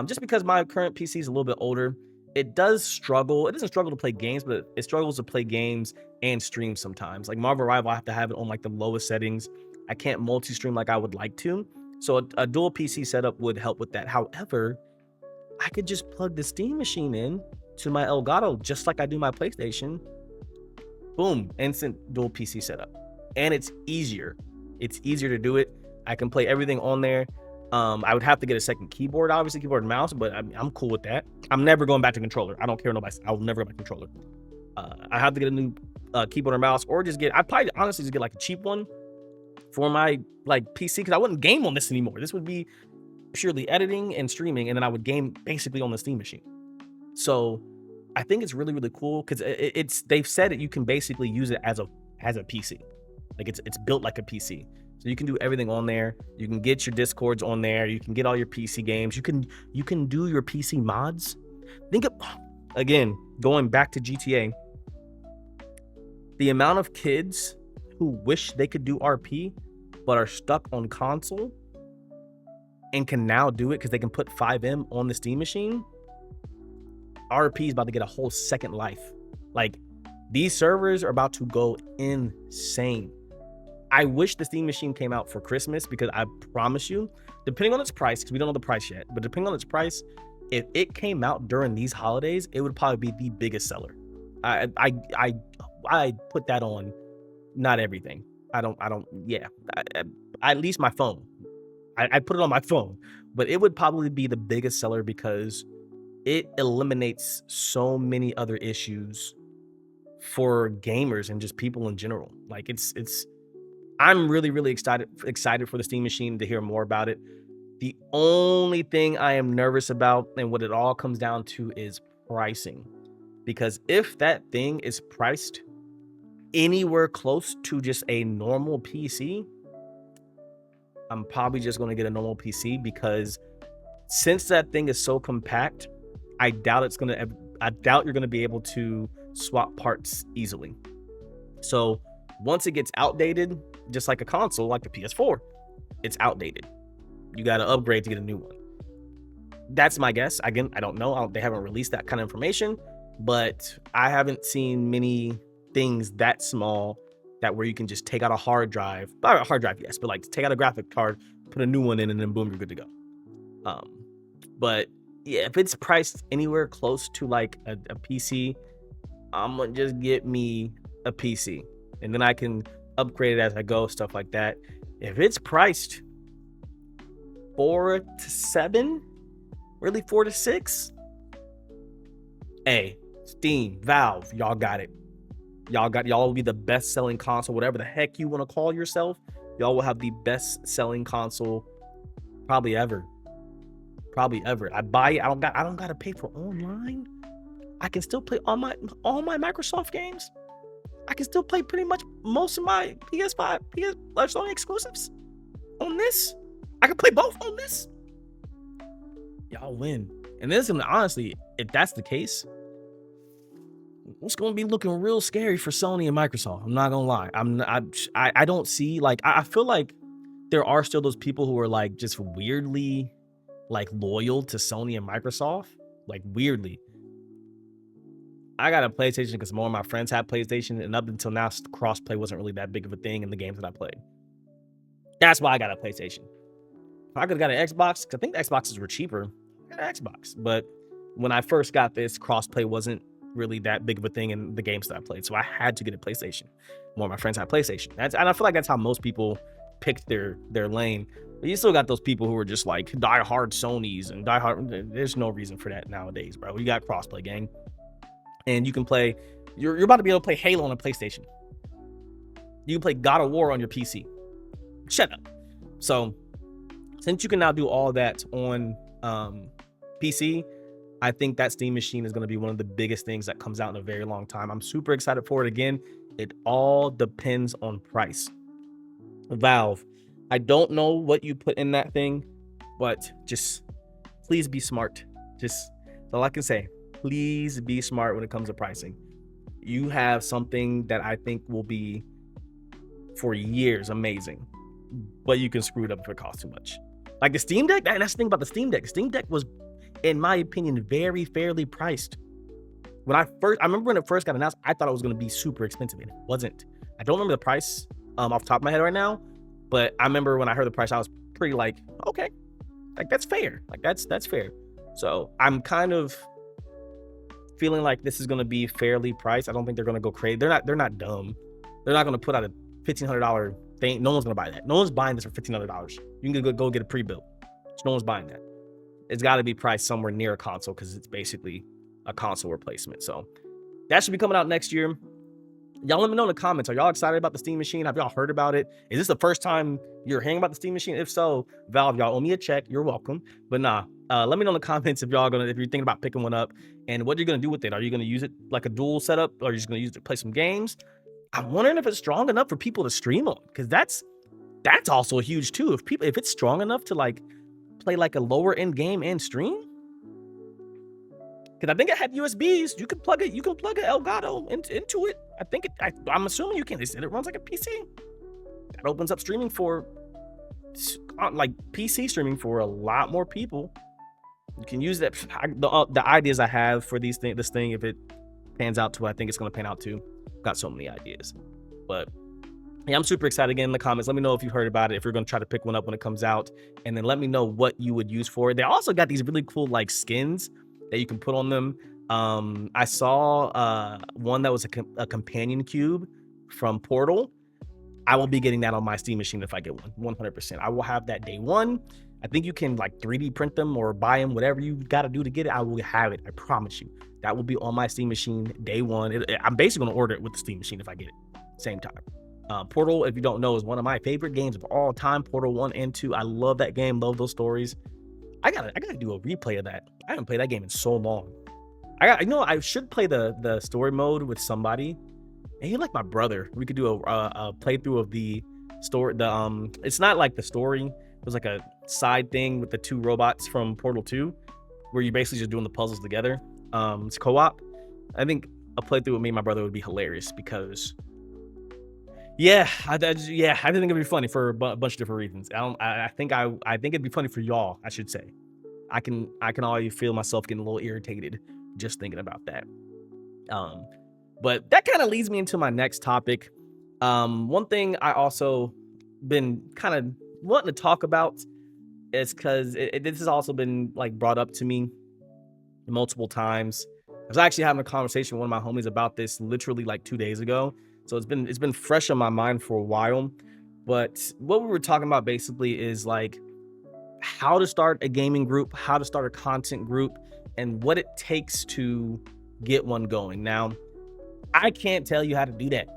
just because my current PC is a little bit older. It does struggle. It doesn't struggle to play games, but it struggles to play games and stream sometimes. Like Marvel Rival, I have to have it on like the lowest settings. I can't multi-stream like I would like to. So a dual PC setup would help with that. However, I could just plug the Steam machine in to my Elgato just like I do my PlayStation. Boom, instant dual PC setup. And it's easier. It's easier to do it. I can play everything on there. I would have to get a second keyboard, obviously, keyboard and mouse, but I'm cool with that. I'm never going back to controller. I don't care nobody. I'll never go back to controller. I have to get a new keyboard or mouse, or just I'd probably honestly just get like a cheap one for my like PC, because I wouldn't game on this anymore. This would be purely editing and streaming, and then I would game basically on the Steam machine. So I think it's really, really cool because they've said that you can basically use it as a PC. Like it's built like a PC. So you can do everything on there. You can get your Discords on there. You can get all your PC games. You can do your PC mods. Think of, again, going back to GTA, the amount of kids who wish they could do RP but are stuck on console and can now do it because they can put 5M on the Steam machine. RP is about to get a whole second life. Like, these servers are about to go insane. I wish the Steam machine came out for Christmas, because I promise you, depending on its price, because we don't know the price yet, but depending on its price, if it came out during these holidays, it would probably be the biggest seller. I put that on, not everything. At least my phone. I put it on my phone, but it would probably be the biggest seller because it eliminates so many other issues for gamers and just people in general. Like, I'm really, really excited for the Steam machine to hear more about it. The only thing I am nervous about, and what it all comes down to, is pricing. Because if that thing is priced anywhere close to just a normal PC, I'm probably just going to get a normal PC, because since that thing is so compact, I doubt you're going to be able to swap parts easily. So once it gets outdated, just like a console, like the PS4, it's outdated. You got to upgrade to get a new one. That's my guess. Again, I don't know. They haven't released that kind of information, but I haven't seen many things that small that where you can just take out a hard drive. Not a hard drive, yes, but like take out a graphic card, put a new one in, and then boom, you're good to go. But yeah, if it's priced anywhere close to like a PC, I'm gonna just get me a PC, and then I can upgrade it as I go, stuff like that. If it's priced 4 to 7, really 4 to 6, hey, Steam, Valve, y'all got it. Y'all will be the best selling console, whatever the heck you want to call yourself. Y'all will have the best selling console probably ever. I buy it. I don't gotta pay for online. I can still play all my Microsoft games. I can still play pretty much most of my PS5, Sony exclusives on this. I can play both on this. Y'all win. And this, honestly, if that's the case, it's gonna be looking real scary for Sony and Microsoft. I'm not gonna lie. I don't see, like, I feel like there are still those people who are like just weirdly like loyal to Sony and Microsoft, like weirdly. I got a PlayStation because more of my friends had PlayStation, and up until now, crossplay wasn't really that big of a thing in the games that I played. That's why I got a PlayStation. If I could have got an Xbox, because I think the Xboxes were cheaper, I got an Xbox. But when I first got this, crossplay wasn't really that big of a thing in the games that I played, so I had to get a PlayStation. More of my friends had PlayStation. And I feel like that's how most people picked their lane. But you still got those people who are just like die-hard Sonys and die-hard. There's no reason for that nowadays, bro. You got crossplay, gang. And you can play, you're about to be able to play Halo on a PlayStation. You can play God of War on your PC. Shut up. So, since you can now do all that on PC, I think that Steam machine is going to be one of the biggest things that comes out in a very long time. I'm super excited for it. Again, it all depends on price. Valve, I don't know what you put in that thing, but just please be smart. Just that's all I can say. Please be smart when it comes to pricing. You have something that I think will be for years amazing, but you can screw it up if it costs too much. Like the Steam Deck, that's the thing about the Steam Deck. Steam Deck was, in my opinion, very fairly priced. I remember when it first got announced, I thought it was going to be super expensive, and it wasn't. I don't remember the price off the top of my head right now, but I remember when I heard the price, I was pretty like, okay, like that's fair. Like that's fair. So I'm kind of feeling like this is going to be fairly priced. I don't think they're going to go crazy. They're not dumb. They're not going to put out a $1,500 thing. No one's going to buy that. No one's buying this for $1,500. You can go get a pre-built. So no one's buying that. It's got to be priced somewhere near a console because it's basically a console replacement. So that should be coming out next year. Y'all let me know in the comments. Are y'all excited about the Steam Machine? Have y'all heard about it? Is this the first time you're hearing about the Steam Machine? If so, Valve, y'all owe me a check. You're welcome. But nah, let me know in the comments if you're thinking about picking one up and what you're gonna do with it. Are you gonna use it like a dual setup, or are you just gonna use it to play some games? I'm wondering if it's strong enough for people to stream on, because that's also huge too. If it's strong enough to like play like a lower end game and stream. Because I think it had USBs. You can plug it. You can plug an Elgato into it. I think I'm assuming you can. They said it runs like a PC. That opens up streaming for like PC streaming for a lot more people. You can use that. The ideas I have for this thing, if it pans out to what I think it's going to pan out to, got so many ideas. But yeah, I'm super excited. Again, in the comments, let me know if you've heard about it, if you're going to try to pick one up when it comes out, and then let me know what you would use for it. They also got these really cool like skins that you can put on them. I saw one that was a companion cube from Portal. I will be getting that on my Steam Machine if I get one, 100%. I will have that day one. I think you can like 3D print them or buy them, whatever you got to do to get it. I will have it. I promise you. That will be on my Steam Machine day one. I'm basically going to order it with the Steam Machine if I get it. Same time. Portal, if you don't know, is one of my favorite games of all time. Portal 1 and 2. I love that game. Love those stories. I gotta do a replay of that. I haven't played that game in so long. I should play the story mode with somebody. Maybe like my brother. We could do a playthrough of the story. It's not like the story. It was like a side thing with the two robots from Portal 2, where you're basically just doing the puzzles together. It's co-op. I think a playthrough with me and my brother would be hilarious because, I think it'd be funny for a bunch of different reasons. I think it'd be funny for y'all. I should say. I can already feel myself getting a little irritated just thinking about that. But that kind of leads me into my next topic. One thing I also been kind of wanting to talk about is because this has also been like brought up to me multiple times. I was actually having a conversation with one of my homies about this literally like 2 days ago. So it's been fresh on my mind for a while. But what we were talking about basically is like how to start a gaming group, how to start a content group, and what it takes to get one going. Now, I can't tell you how to do that.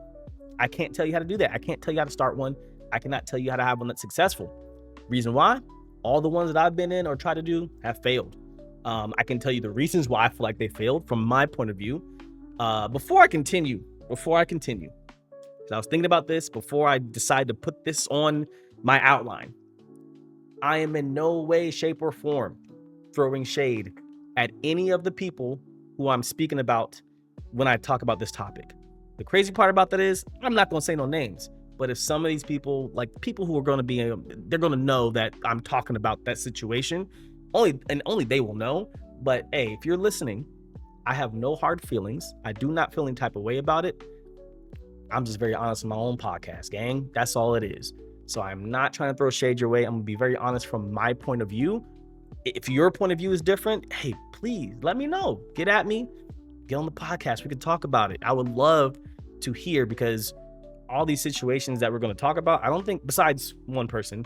I can't tell you how to start one. I cannot tell you how to have one that's successful. Reason why? All the ones that I've been in or tried to do have failed. I can tell you the reasons why I feel like they failed from my point of view. Before I continue, because I was thinking about this before I decided to put this on my outline. I am in no way, shape, or form throwing shade at any of the people who I'm speaking about when I talk about this topic. The crazy part about that is I'm not going to say no names, but if some of these people, like people who are going to be, they're going to know that I'm talking about that situation, only they will know. But hey, if you're listening, I have no hard feelings. I do not feel any type of way about it. I'm just very honest in my own podcast, gang. That's all it is. So I'm not trying to throw shade your way. I'm gonna be very honest from my point of view. If your point of view is different, hey, please let me know. Get at me. Get on the podcast. We can talk about it. I would love to hear, because all these situations that we're going to talk about, I don't think, besides one person,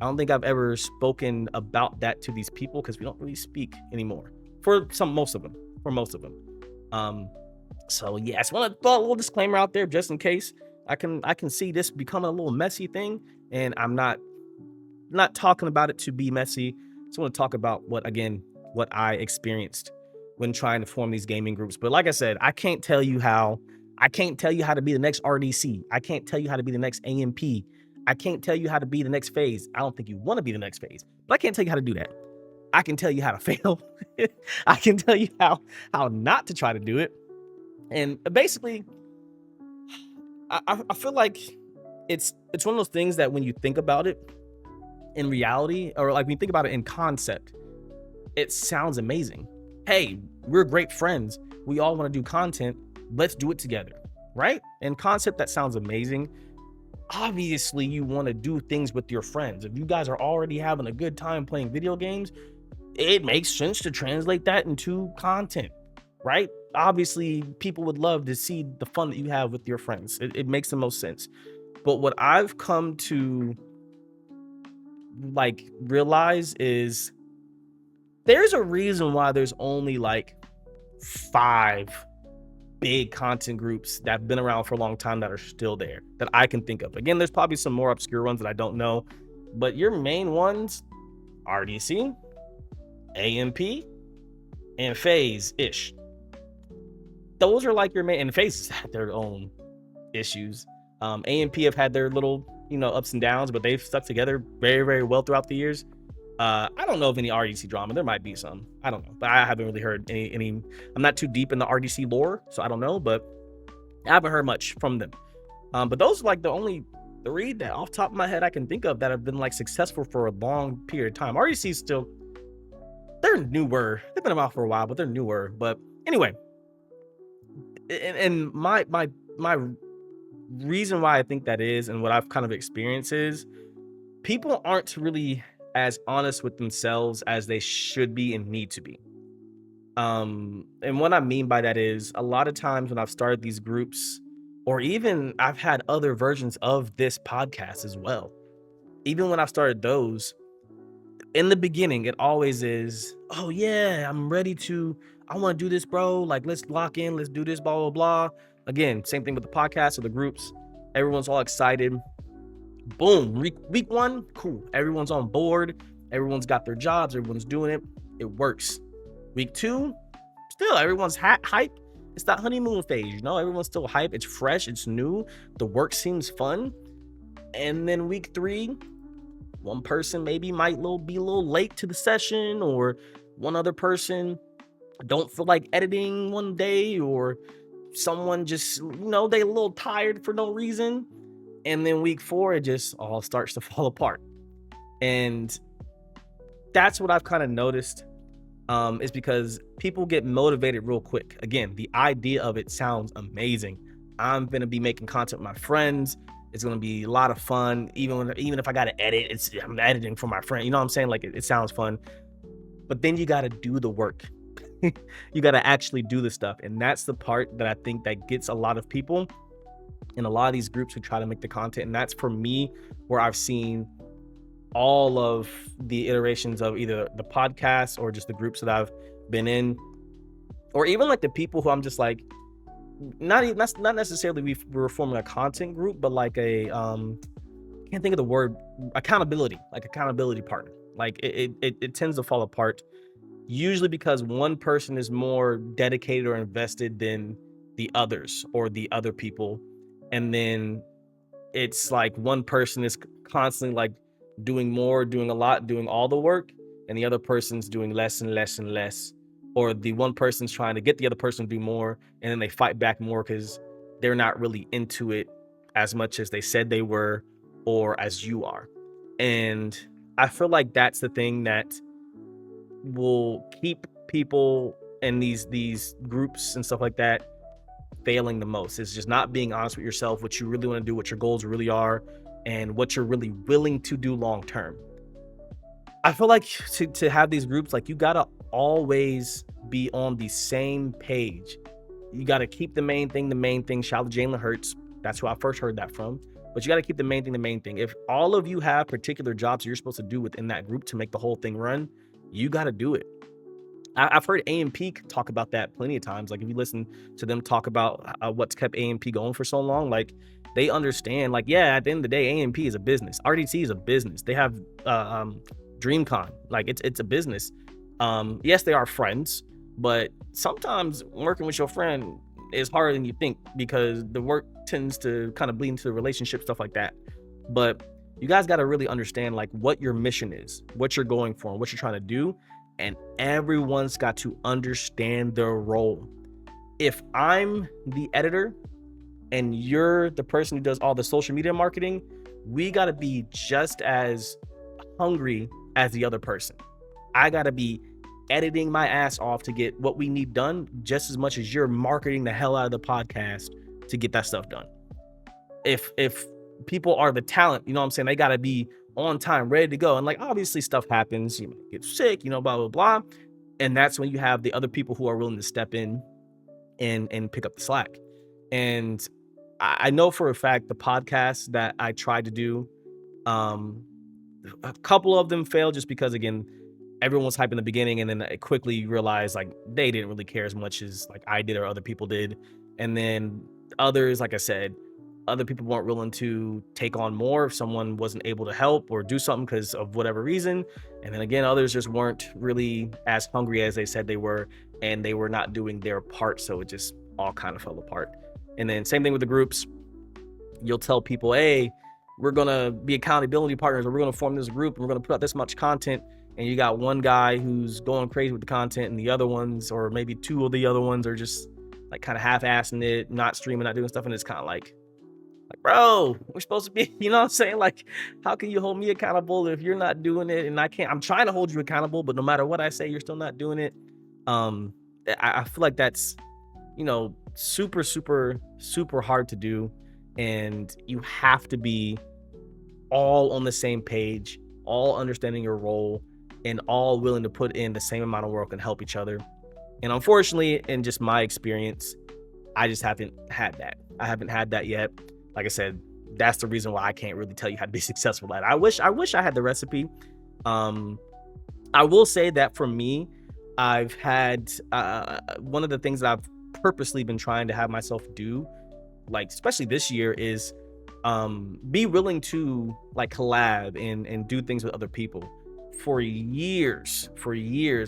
I don't think I've ever spoken about that to these people, because we don't really speak anymore for most of them. So yeah, I just want to throw a little disclaimer out there just in case. I can see this becoming a little messy thing, and I'm not talking about it to be messy. I just want to talk about what I experienced when trying to form these gaming groups. But like I said, I can't tell you how to be the next RDC. I can't tell you how to be the next AMP. I can't tell you how to be the next phase. I don't think you want to be the next phase, but I can't tell you how to do that. I can tell you how to fail. I can tell you how not to try to do it. And basically, I feel like it's one of those things that when you think about it in reality, or like when you think about it in concept, it sounds amazing. Hey, we're great friends. We all want to do content. Let's do it together, right? In concept, that sounds amazing. obviously you want to do things with your friends. If you guys are already having a good time playing video games, it makes sense to translate that into content, right? Obviously, people would love to see the fun that you have with your friends. It makes the most sense. But what I've come to like realize is there's a reason why there's only like 5 big content groups that have been around for a long time that are still there that I can think of. Again, there's probably some more obscure ones that I don't know, but your main ones, RDC, AMP, and FaZe ish. Those are like your main, and FaZe has had their own issues. AMP have had their little, ups and downs, but they've stuck together very, very well throughout the years. I don't know of any RDC drama. There might be some. I don't know, but I haven't really heard any. I'm not too deep in the RDC lore, so I don't know, but I haven't heard much from them. But those are like the only 3 that off the top of my head I can think of that have been like successful for a long period of time. RDC still, they're newer. They've been around for a while, but they're newer. But anyway, and my reason why I think that is, and what I've kind of experienced is, people aren't really as honest with themselves as they should be and need to be. And what I mean by that is, a lot of times when I've started these groups, or even I've had other versions of this podcast as well, even when I've started those, in the beginning, it always is, oh yeah, I want to do this, bro. Like, let's lock in, let's do this, blah, blah, blah. Again, same thing with the podcast or the groups. Everyone's all excited. Boom, week 1, cool. Everyone's on board. Everyone's got their jobs. Everyone's doing it. It works. Week 2, still everyone's hype. It's that honeymoon phase, everyone's still hype. It's fresh. It's new. The work seems fun. And then week 3, one person maybe might be a little late to the session, or one other person don't feel like editing one day, or someone just, they a little tired for no reason. And then week 4, it just all starts to fall apart. And that's what I've kind of noticed, is because people get motivated real quick. Again, the idea of it sounds amazing. I'm going to be making content with my friends. It's going to be a lot of fun. Even if I got to edit, I'm editing for my friend. You know what I'm saying? Like, it sounds fun. But then you got to do the work. You got to actually do the stuff. And that's the part that I think that gets a lot of people in a lot of these groups who try to make the content. And that's, for me, where I've seen all of the iterations of either the podcast or just the groups that I've been in, or even like the people who I'm just like, not necessarily we were forming a content group, but like a can't think of the word, accountability partner. Like, it tends to fall apart, usually because one person is more dedicated or invested than the others or the other people. And then it's like one person is constantly like doing a lot, doing all the work, and the other person's doing less and less and less. Or the one person's trying to get the other person to do more, and then they fight back more because they're not really into it as much as they said they were, or as you are. And I feel like that's the thing that will keep people in these groups and stuff like that failing the most. Is just not being honest with yourself, what you really want to do, what your goals really are, and what you're really willing to do long term. I feel like to have these groups, like, you gotta always be on the same page. You gotta keep the main thing. Shout out to Jalen Hurts. That's who I first heard that from. But you gotta keep the main thing. If all of you have particular jobs you're supposed to do within that group to make the whole thing run, you gotta do it. I've heard AMP talk about that plenty of times. Like, if you listen to them talk about what's kept AMP going for so long, like, they understand, like, yeah, at the end of the day, AMP is a business. RDC is a business. They have DreamCon. Like, it's a business. Yes, they are friends, but sometimes working with your friend is harder than you think, because the work tends to kind of bleed into the relationship, stuff like that. But you guys got to really understand, like, what your mission is, what you're going for, and what you're trying to do. And everyone's got to understand their role. If I'm the editor and you're the person who does all the social media marketing, we got to be just as hungry as the other person. I got to be editing my ass off to get what we need done just as much as you're marketing the hell out of the podcast to get that stuff done. If people are the talent, you know what I'm saying? They got to be on time, ready to go. And like, obviously stuff happens, you might get sick, blah, blah, blah. And that's when you have the other people who are willing to step in and pick up the slack. And I know for a fact the podcasts that I tried to do, um, a couple of them failed just because, again, everyone was hype in the beginning, and then I quickly realized like they didn't really care as much as like I did or other people did. And then others, like I said, other people weren't willing to take on more if someone wasn't able to help or do something because of whatever reason. And then again, others just weren't really as hungry as they said they were, and they were not doing their part. So it just all kind of fell apart. And then same thing with the groups. You'll tell people, hey, we're gonna be accountability partners, or we're gonna form this group and we're gonna put out this much content. And you got one guy who's going crazy with the content, and the other ones, or maybe two of the other ones, are just like kind of half-assing it, not streaming, not doing stuff. And it's kind of like, bro, we're supposed to be, you know what I'm saying? Like, how can you hold me accountable if you're not doing it? And I can't, I'm trying to hold you accountable, but no matter what I say, you're still not doing it. Um, I feel like that's, super, super, super hard to do. And you have to be all on the same page, all understanding your role, and all willing to put in the same amount of work and help each other. And unfortunately, in just my experience, I just haven't had that. I haven't had that yet. Like I said, that's the reason why I can't really tell you how to be successful at it. I wish I had the recipe. Um, I will say that for me, I've had one of the things that I've purposely been trying to have myself do, like especially this year, is be willing to like collab and do things with other people. For years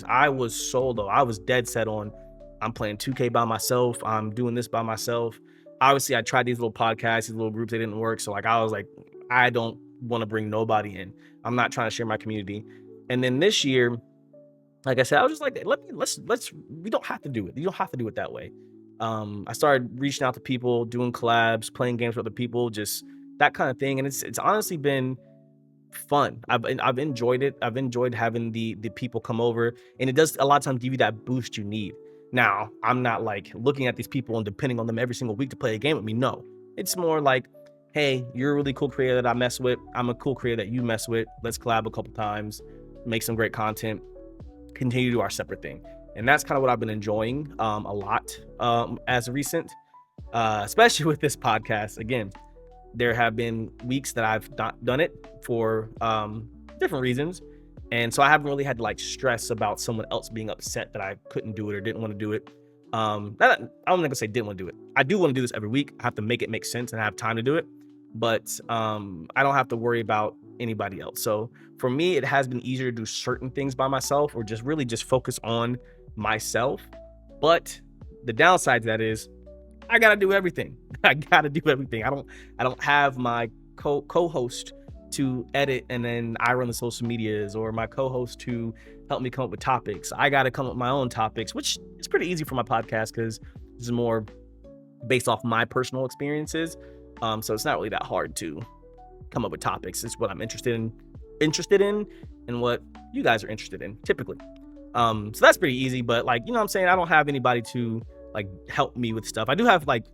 I was solo. I was dead set on, I'm playing 2K by myself, I'm doing this by myself. Obviously I tried these little podcasts, these little groups, they didn't work. So like I was like, I don't want to bring nobody in, I'm not trying to share my community. And then this year, like I said, I was just like, let's we don't have to do it. You don't have to do it that way. I started reaching out to people, doing collabs, playing games with other people, just that kind of thing. And it's honestly been fun. I've enjoyed it. I've enjoyed having the people come over, and it does a lot of times give you that boost you need. Now, I'm not like looking at these people and depending on them every single week to play a game with me. No, it's more like, hey, you're a really cool creator that I mess with. I'm a cool creator that you mess with. Let's collab a couple times, make some great content, continue to do our separate thing. And that's kind of what I've been enjoying a lot as recent, especially with this podcast. Again, there have been weeks that I've not done it for different reasons. And so I haven't really had to like stress about someone else being upset that I couldn't do it or didn't want to do it. I'm not gonna say didn't want to do it. I do want to do this every week. I have to make it make sense and I have time to do it. But I don't have to worry about anybody else. So for me, it has been easier to do certain things by myself, or just really just focus on myself. But the downside to that is I gotta do everything. I gotta do everything. I don't have my co-host to edit, and then I run the social medias, or my co-host to help me come up with topics. I gotta come up with my own topics, which is pretty easy for my podcast because this is more based off my personal experiences. So it's not really that hard to come up with topics. It's what I'm interested in and what you guys are interested in typically. So that's pretty easy, but like, you know what I'm saying? I don't have anybody to like help me with stuff. I do have like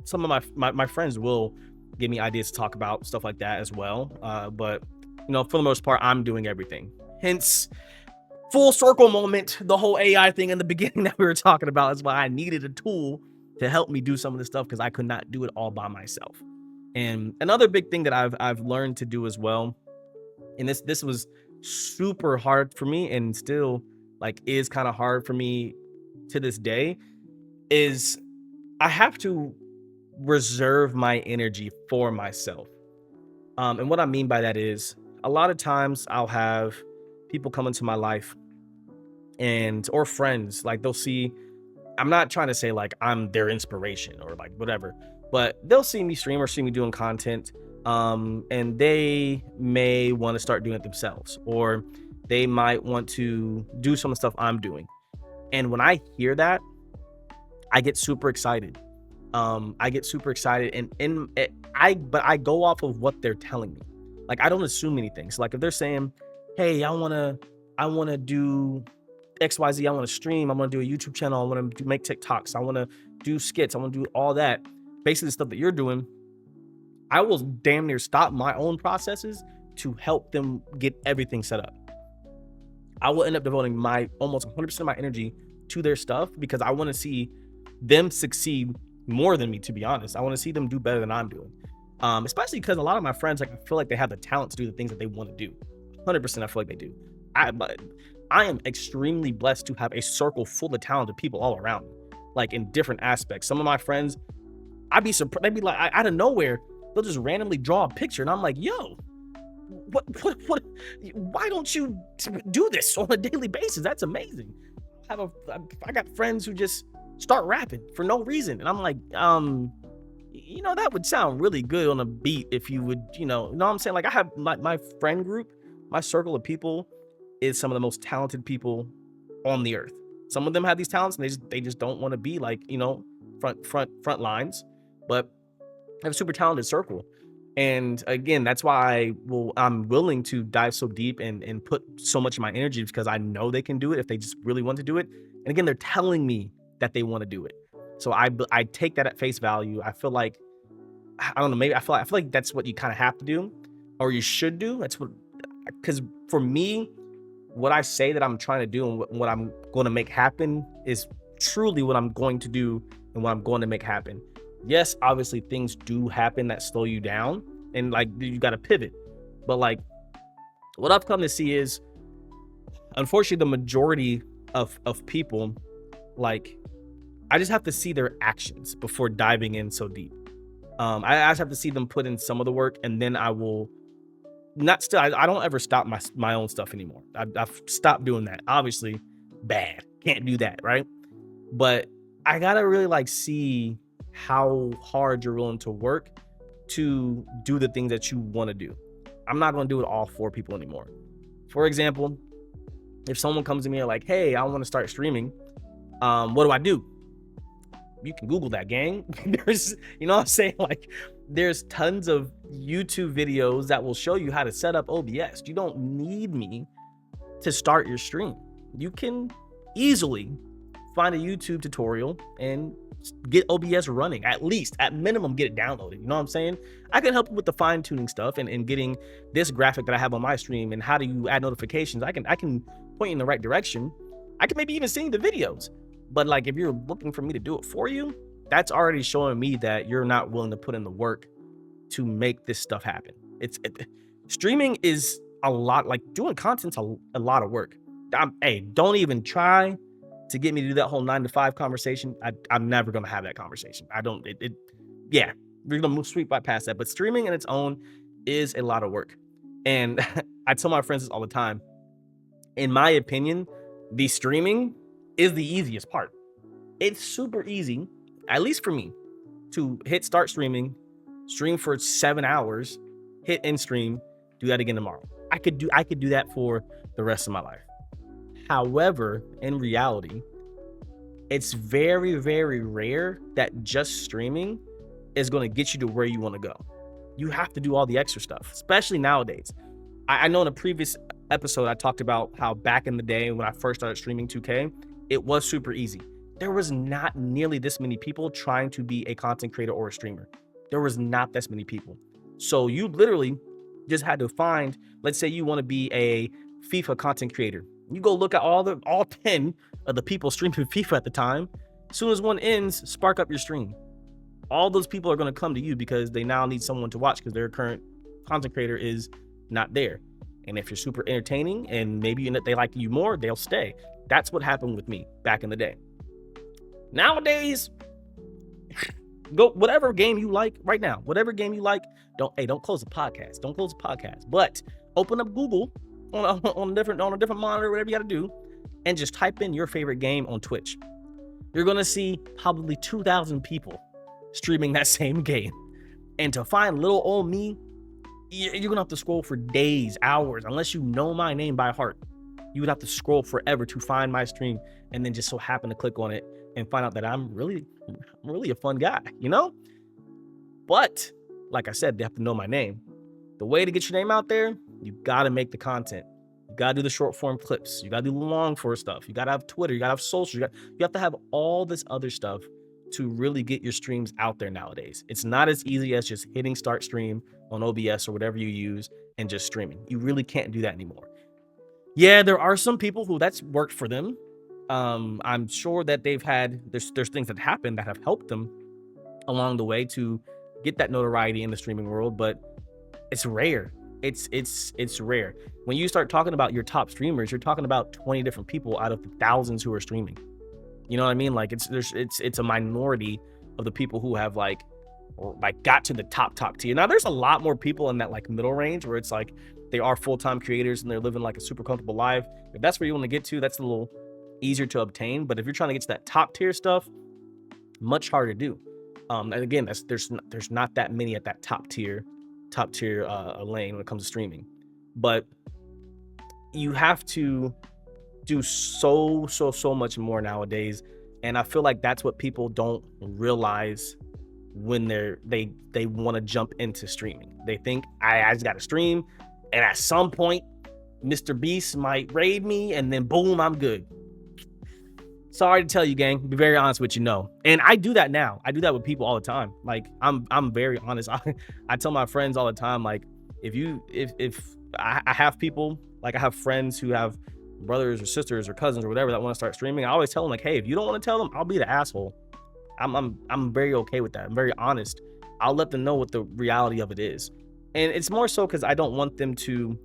some of my friends will give me ideas to talk about stuff like that as well. But for the most part, I'm doing everything. Hence, full circle moment, the whole AI thing in the beginning that we were talking about is why I needed a tool to help me do some of this stuff, because I could not do it all by myself. And another big thing that I've learned to do as well, and this was super hard for me and still like is kind of hard for me to this day, is I have to reserve my energy for myself. And what I mean by that is, a lot of times I'll have people come into my life or friends, like they'll see, I'm not trying to say like I'm their inspiration or like whatever, but they'll see me stream or see me doing content, and they may want to start doing it themselves, or they might want to do some of the stuff I'm doing. And when I hear that, I get super excited. I get super excited, but I go off of what they're telling me. Like, I don't assume anything. So like if they're saying, hey, I wanna do XYZ, I wanna stream, I wanna do a YouTube channel, I wanna make TikToks, I wanna do skits, I wanna do all that. Basically the stuff that you're doing, I will damn near stop my own processes to help them get everything set up. I will end up devoting my almost 100% of my energy to their stuff because I want to see them succeed more than me, to be honest. I want to see them do better than I'm doing. Especially because a lot of my friends, like, I feel like they have the talent to do the things that they want to do. 100% I feel like they do. But I am extremely blessed to have a circle full of talented people all around me, like in different aspects. Some of my friends, I'd be surprised, they'd be like, out of nowhere, they'll just randomly draw a picture. And I'm like, yo, what, why don't you do this on a daily basis? That's amazing. I got friends who just start rapping for no reason. And I'm like, that would sound really good on a beat if you would, you know what I'm saying? Like, I have my friend group, my circle of people is some of the most talented people on the earth. Some of them have these talents and they just don't want to be like, front lines, but I have a super talented circle. And again, that's why I'm willing to dive so deep and put so much of my energy because I know they can do it if they just really want to do it. And again, they're telling me that they want to do it. So I take that at face value. I feel like, I don't know, maybe I feel like that's what you kind of have to do, or you should do. Because for me, what I say that I'm trying to do and what I'm going to make happen is truly what I'm going to do and what I'm going to make happen. Yes, obviously things do happen that slow you down and like you got to pivot. But like what I've come to see is, unfortunately, the majority of people, like, I just have to see their actions before diving in so deep. I just have to see them put in some of the work, and then I will not still. I don't ever stop my own stuff anymore. I've stopped doing that. Obviously, bad. Can't do that, right? But I gotta really like see how hard you're willing to work to do the things that you want to do. I'm not gonna do it all for people anymore. For example, if someone comes to me and like, hey, I want to start streaming, what do I do? You can Google that, gang. There's, you know what I'm saying? Like, there's tons of YouTube videos that will show you how to set up OBS. You don't need me to start your stream. You can easily find a YouTube tutorial and get OBS running, at least, at minimum, get it downloaded. You know what I'm saying? I can help you with the fine tuning stuff and getting this graphic that I have on my stream and how do you add notifications. I can point you in the right direction. I can maybe even send you the videos. But like, if you're looking for me to do it for you, that's already showing me that you're not willing to put in the work to make this stuff happen. Streaming is a lot, like doing content's a lot of work. Hey, don't even try to get me to do that whole 9 to 5 conversation. I'm never gonna have that conversation. I don't. Yeah, we're gonna move sweep right past that. But streaming in its own is a lot of work, and I tell my friends this all the time. In my opinion, the streaming is the easiest part. It's super easy, at least for me, to hit start streaming, stream for 7 hours, hit end stream, do that again tomorrow. I could do that for the rest of my life. However, in reality, it's very, very rare that just streaming is going to get you to where you want to go. You have to do all the extra stuff, especially nowadays. I know in a previous episode, I talked about how back in the day when I first started streaming 2K, it was super easy. There was not nearly this many people trying to be a content creator or a streamer. There was not this many people. So you literally just had to find, let's say you want to be a FIFA content creator. You go look at all 10 of the people streaming FIFA at the time. As soon as one ends, spark up your stream. All those people are going to come to you because they now need someone to watch because their current content creator is not there. And if you're super entertaining and maybe they like you more, they'll stay. That's what happened with me back in the day. Nowadays, go whatever game you like right now. Whatever game you like. Don't close the podcast. Don't close the podcast. But open up Google on a different monitor, whatever you got to do, and just type in your favorite game on Twitch. You're gonna see probably 2,000 people streaming that same game. And to find little old me, you're gonna have to scroll for days, hours, unless you know my name by heart. You would have to scroll forever to find my stream, and then just so happen to click on it and find out that I'm really a fun guy, you know? But like I said, they have to know my name. The way to get your name out there, you gotta make the content. You gotta do the short form clips. You gotta do the long form stuff. You gotta have Twitter. You gotta have social. You have to have all this other stuff to really get your streams out there nowadays. It's not as easy as just hitting start stream on OBS or whatever you use and just streaming. You really can't do that anymore. Yeah, there are some people who that's worked for them. I'm sure that there's things that happen that have helped them along the way to get that notoriety in the streaming world, but it's rare. It's rare. When you start talking about your top streamers, you're talking about 20 different people out of the thousands who are streaming. You know what I mean? Like it's a minority of the people who have like got to the top tier. Now there's a lot more people in that like middle range where it's like they are full-time creators and they're living like a super comfortable life. If that's where you want to get to, that's a little easier to obtain. But if you're trying to get to that top tier stuff, much harder to do. And again, there's not that many at that top tier lane when it comes to streaming. But you have to do so much more nowadays, and I feel like that's what people don't realize when they want to jump into streaming. They think I just got to stream, and at some point Mr. Beast might raid me, and then boom, I'm good. Sorry to tell you, gang. Be very honest with you, no. And I do that now. I do that with people all the time. Like I'm very honest. I tell my friends all the time, like if I have people, like I have friends who have brothers or sisters or cousins or whatever that want to start streaming, I always tell them like, hey, if you don't want to tell them, I'll be the asshole. I'm very okay with that. I'm very honest. I'll let them know what the reality of it is. And it's more so because I don't want them to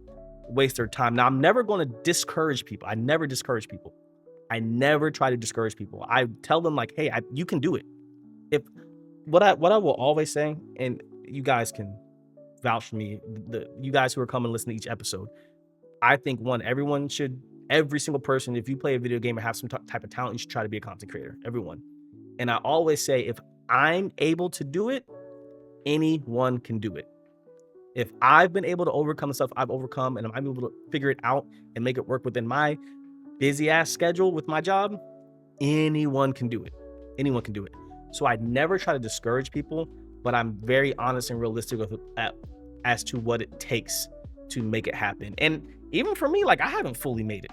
waste their time. Now, I'm never going to discourage people. I never discourage people. I never try to discourage people. I tell them like, hey, you can do it. If what I will always say, and you guys can vouch for me, you guys who are coming to listen to each episode, I think every single person, if you play a video game and have some type of talent, you should try to be a content creator. Everyone. And I always say, if I'm able to do it, anyone can do it. If I've been able to overcome the stuff I've overcome and I'm able to figure it out and make it work within my busy ass schedule with my job, anyone can do it. Anyone can do it. So I never try to discourage people, but I'm very honest and realistic as to what it takes to make it happen. And even for me, like I haven't fully made it.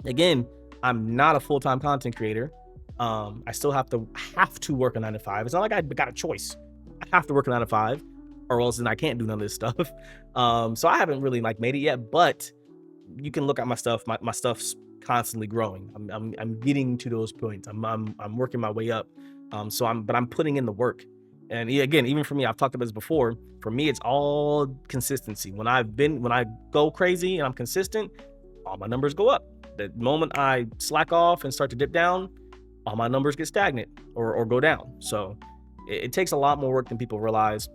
Again, I'm not a full-time content creator. I still have to work a 9 to 5. It's not like I got a choice. I have to work a 9 to 5, or else then I can't do none of this stuff. So I haven't really like made it yet, but you can look at my stuff. My stuff's constantly growing. I'm getting to those points. I'm working my way up. But I'm putting in the work. And again, even for me, I've talked about this before. For me, it's all consistency. When I go crazy and I'm consistent, all my numbers go up. The moment I slack off and start to dip down, all my numbers get stagnant or go down. So it takes a lot more work than people realize.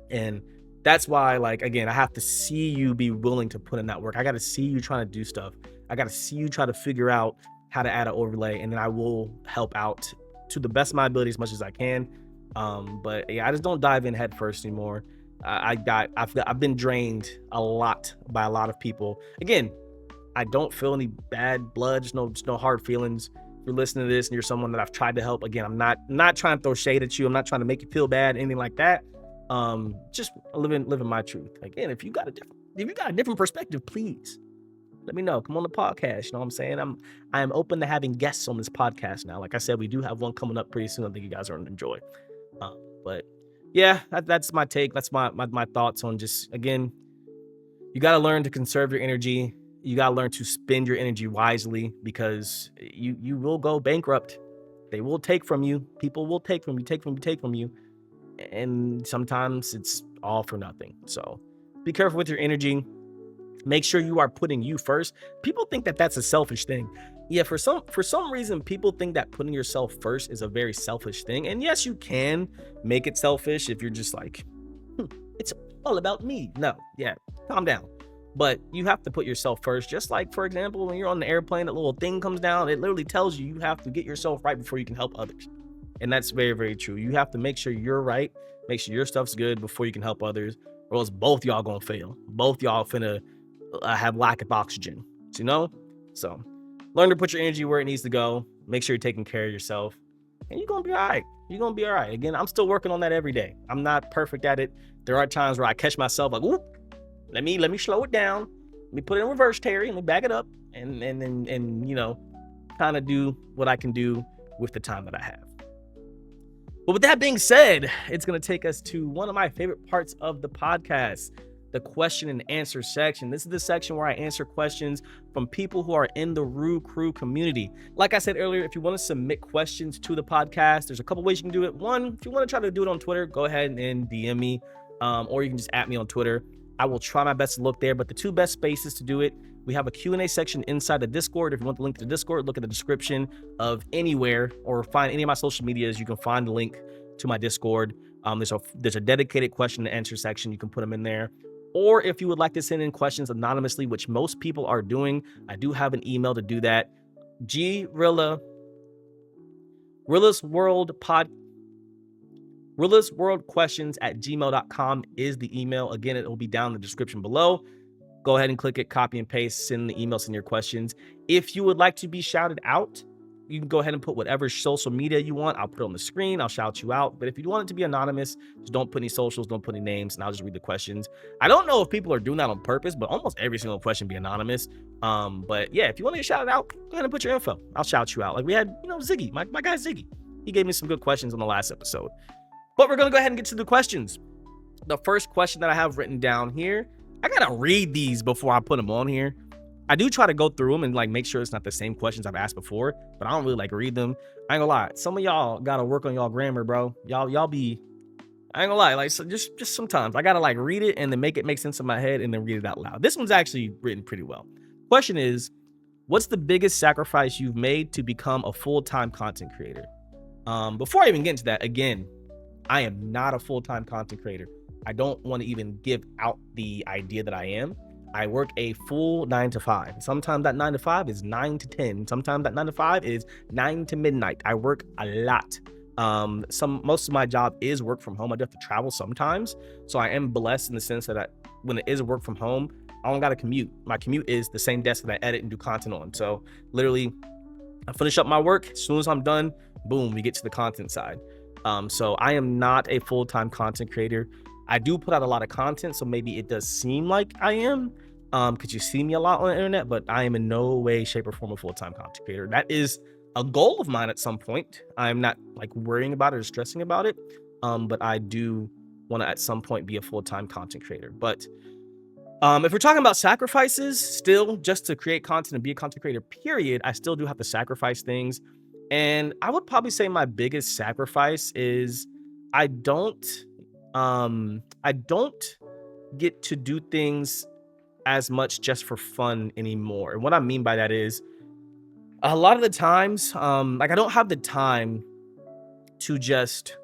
And that's why, like, again, I have to see you be willing to put in that work. I got to see you trying to do stuff. I got to see you try to figure out how to add an overlay, and then I will help out to the best of my ability as much as I can. But yeah, I just don't dive in head first anymore. I've been drained a lot by a lot of people. Again, I don't feel any bad blood, just no hard feelings. If you're listening to this and you're someone that I've tried to help, again, I'm not trying to throw shade at you. I'm not trying to make you feel bad, anything like that. Just living my truth. Again, if you got a different perspective, please let me know. Come on the podcast. You know what I'm saying? I am open to having guests on this podcast now. Like I said, we do have one coming up pretty soon. I think you guys are going to enjoy. But yeah, that's my take. That's my thoughts on just, again, you got to learn to conserve your energy. You got to learn to spend your energy wisely, because you will go bankrupt. They will take from you. People will take from you. And sometimes it's all for nothing. So be careful with your energy. Make sure you are putting you first. People think that that's a selfish thing. Yeah, for some reason, people think that putting yourself first is a very selfish thing. And yes, you can make it selfish if you're just like, it's all about me. No, yeah, calm down. But you have to put yourself first. Just like, for example, when you're on the airplane, that little thing comes down, it literally tells you have to get yourself right before you can help others. And that's very, very true. You have to make sure you're right, make sure your stuff's good before you can help others, or else both y'all gonna fail. Both y'all finna have lack of oxygen, you know? So learn to put your energy where it needs to go. Make sure you're taking care of yourself, and you're gonna be all right. You're gonna be all right. Again, I'm still working on that every day. I'm not perfect at it. There are times where I catch myself like, oop, let me slow it down. Let me put it in reverse, Terry, and let me back it up, and you know, kind of do what I can do with the time that I have. But with that being said, it's going to take us to one of my favorite parts of the podcast, the question and answer section. This is the section where I answer questions from people who are in the R.O.O crew community. Like I said earlier, if you want to submit questions to the podcast, there's a couple ways you can do it. One, if you want to try to do it on Twitter, go ahead and DM me, or you can just @ me on Twitter. I will try my best to look there, but the two best spaces to do it, we have a Q&A section inside the Discord. If you want the link to the Discord, look at the description of anywhere or find any of my social medias. You can find the link to my Discord. There's a dedicated question and answer section. You can put them in there. Or if you would like to send in questions anonymously, which most people are doing, I do have an email to do that. ReallasWorldQuestions@gmail.com is the email. Again, it will be down in the description below. Go ahead and click it, copy and paste, send the email, send your questions. If you would like to be shouted out, you can go ahead and put whatever social media you want. I'll put it on the screen. I'll shout you out. But if you want it to be anonymous, just don't put any socials, don't put any names, and I'll just read the questions. I don't know if people are doing that on purpose, but almost every single question be anonymous. But yeah, if you want to get shouted out, go ahead and put your info. I'll shout you out. Like we had, Ziggy, my guy Ziggy. He gave me some good questions on the last episode. But we're going to go ahead and get to the questions. The first question that I have written down here, I got to read these before I put them on here. I do try to go through them and make sure it's not the same questions I've asked before, but I don't really read them. I ain't gonna lie. Some of y'all got to work on y'all grammar, bro. Y'all be, I ain't gonna lie. So just sometimes I got to read it and then make it make sense in my head and then read it out loud. This one's actually written pretty well. Question is, what's the biggest sacrifice you've made to become a full-time content creator? Before I even get into that, again, I am not a full-time content creator. I don't want to even give out the idea that I am. I work a full 9 to 5. Sometimes that 9 to 5 is 9 to 10. Sometimes that 9 to 5 is 9 to midnight. I work a lot. Most of my job is work from home. I do have to travel sometimes. So I am blessed in the sense that when it is work from home, I don't got to commute. My commute is the same desk that I edit and do content on. So literally, I finish up my work. As soon as I'm done, boom, we get to the content side. So I am not a full-time content creator. I do put out a lot of content, so maybe it does seem like I am, because you see me a lot on the internet, but I am in no way, shape, or form a full-time content creator. That is a goal of mine at some point. I'm not worrying about it or stressing about it, but I do want to at some point be a full-time content creator. But if we're talking about sacrifices, still just to create content and be a content creator, period, I still do have to sacrifice things. And I would probably say my biggest sacrifice is I don't get to do things as much just for fun anymore. And what I mean by that is a lot of the times, I don't have the time to just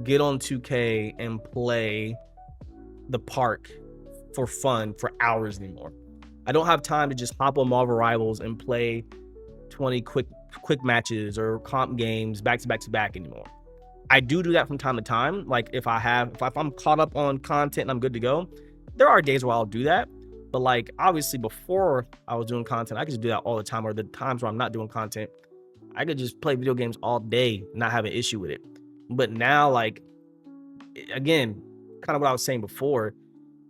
get on 2K and play the park for fun for hours anymore. I don't have time to just hop on Marvel Rivals and play 20 quick matches or comp games back to back anymore. I do that from time to time. If I'm caught up on content and I'm good to go, there are days where I'll do that. But obviously before I was doing content, I could just do that all the time. Or the times where I'm not doing content, I could just play video games all day, not have an issue with it. But now, again, kind of what I was saying before,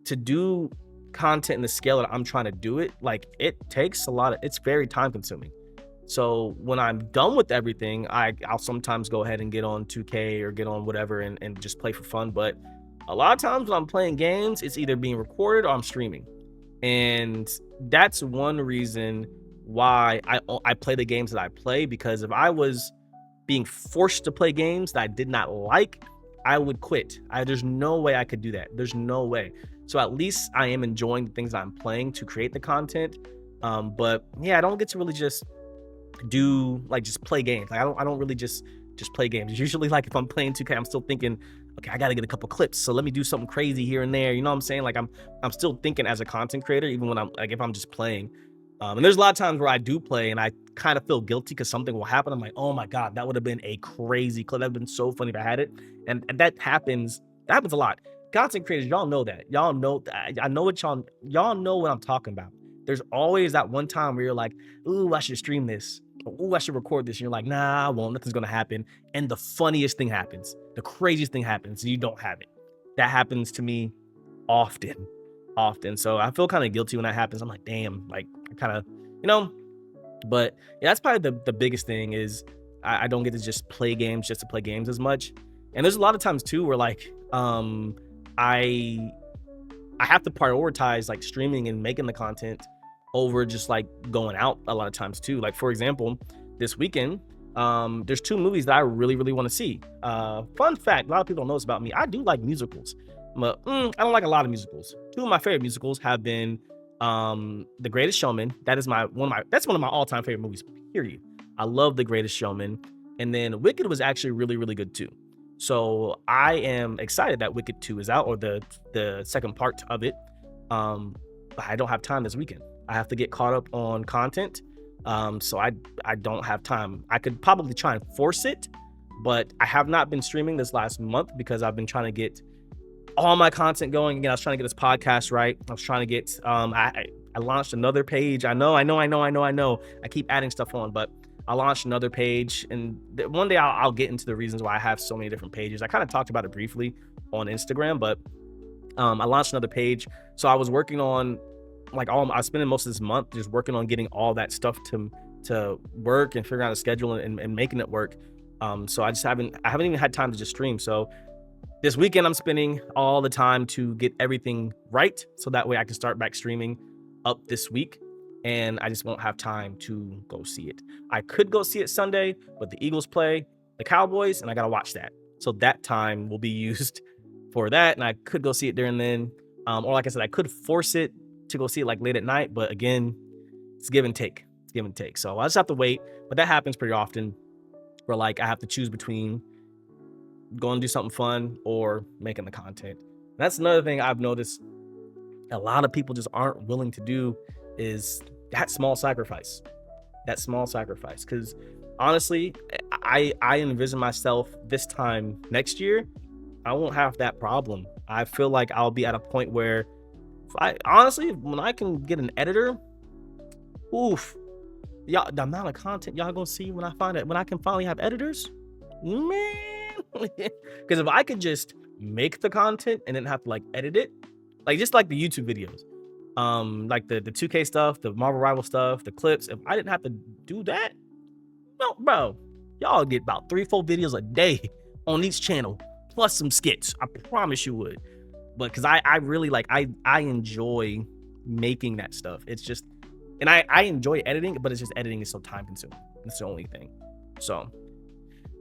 to do content in the scale that I'm trying to do it, it takes it's very time consuming. So when I'm done with everything, I'll sometimes go ahead and get on 2K or get on whatever and just play for fun. But a lot of times when I'm playing games, it's either being recorded or I'm streaming. And that's one reason why I play the games that I play, because if I was being forced to play games that I did not like, I would quit. There's no way I could do that. There's no way. So at least I am enjoying the things that I'm playing to create the content. But yeah, I don't get to really just do just play games. I don't really just play games. It's usually if I'm playing 2K, I'm still thinking, okay, I gotta get a couple clips, so let me do something crazy here and there. You know what I'm saying? I'm still thinking as a content creator, even when I'm if I'm just playing. And there's a lot of times where I do play and I kind of feel guilty because something will happen. I'm like, oh my god, that would have been a crazy clip. That would have been so funny if I had it. And that happens. That happens a lot. Content creators, y'all know that. Y'all know that. I know what y'all know what I'm talking about. There's always that one time where you're like, ooh, I should stream this. Ooh, I should record this. And you're like, nah, I won't. Nothing's going to happen. And the funniest thing happens. The craziest thing happens. And you don't have it. That happens to me often. So I feel kind of guilty when that happens. I'm like, damn, I kind of, but yeah, that's probably the biggest thing is I don't get to just play games just to play games as much. And there's a lot of times too where like I I have to prioritize like streaming and making the content over just like going out a lot of times too. Like for example, this weekend, there's two movies that I really, really want to see. Fun fact, a lot of people don't know this about me. I do like musicals, but I don't like a lot of musicals. Two of my favorite musicals have been The Greatest Showman. That is that's one of my all-time favorite movies, period. I love The Greatest Showman. And then Wicked was actually really, really good too. So I am excited that Wicked 2 is out, or the second part of it. But I don't have time this weekend. I have to get caught up on content. So I don't have time. I could probably try and force it, but I have not been streaming this last month because I've been trying to get all my content going. Again, I was trying to get this podcast right. I was trying to get I launched another page. I know. I keep adding stuff on, but I launched another page, and one day I'll get into the reasons why I have so many different pages. I kind of talked about it briefly on Instagram, but I launched another page. So I was working on like I was spending most of this month just working on getting all that stuff to work and figuring out a schedule and making it work. So I haven't even had time to just stream. So this weekend I'm spending all the time to get everything right, so that way I can start back streaming up this week. And I just won't have time to go see it. I could go see it Sunday, but the Eagles play the Cowboys, and I gotta watch that. So that time will be used for that, and I could go see it during then. Or like I said, I could force it to go see it like late at night, but again, it's give and take. It's give and take. So I just have to wait. But that happens pretty often, where like I have to choose between going to do something fun or making the content. That's another thing I've noticed a lot of people just aren't willing to do, is that small sacrifice. Because honestly, I envision myself this time next year, I won't have that problem. I feel like I'll be at a point where when I can get an editor, oof, y'all, the amount of content y'all gonna see when I can finally have editors, man. Because if I could just make the content and then have to like edit it, like just like the YouTube videos, like the 2K stuff, the Marvel Rival stuff, the clips. If I didn't have to do that, no, bro, y'all get about 3-4 videos a day on each channel, plus some skits. I promise you would. But because I really like, I enjoy making that stuff. It's just, and I enjoy editing, but it's just editing is so time consuming. That's the only thing. So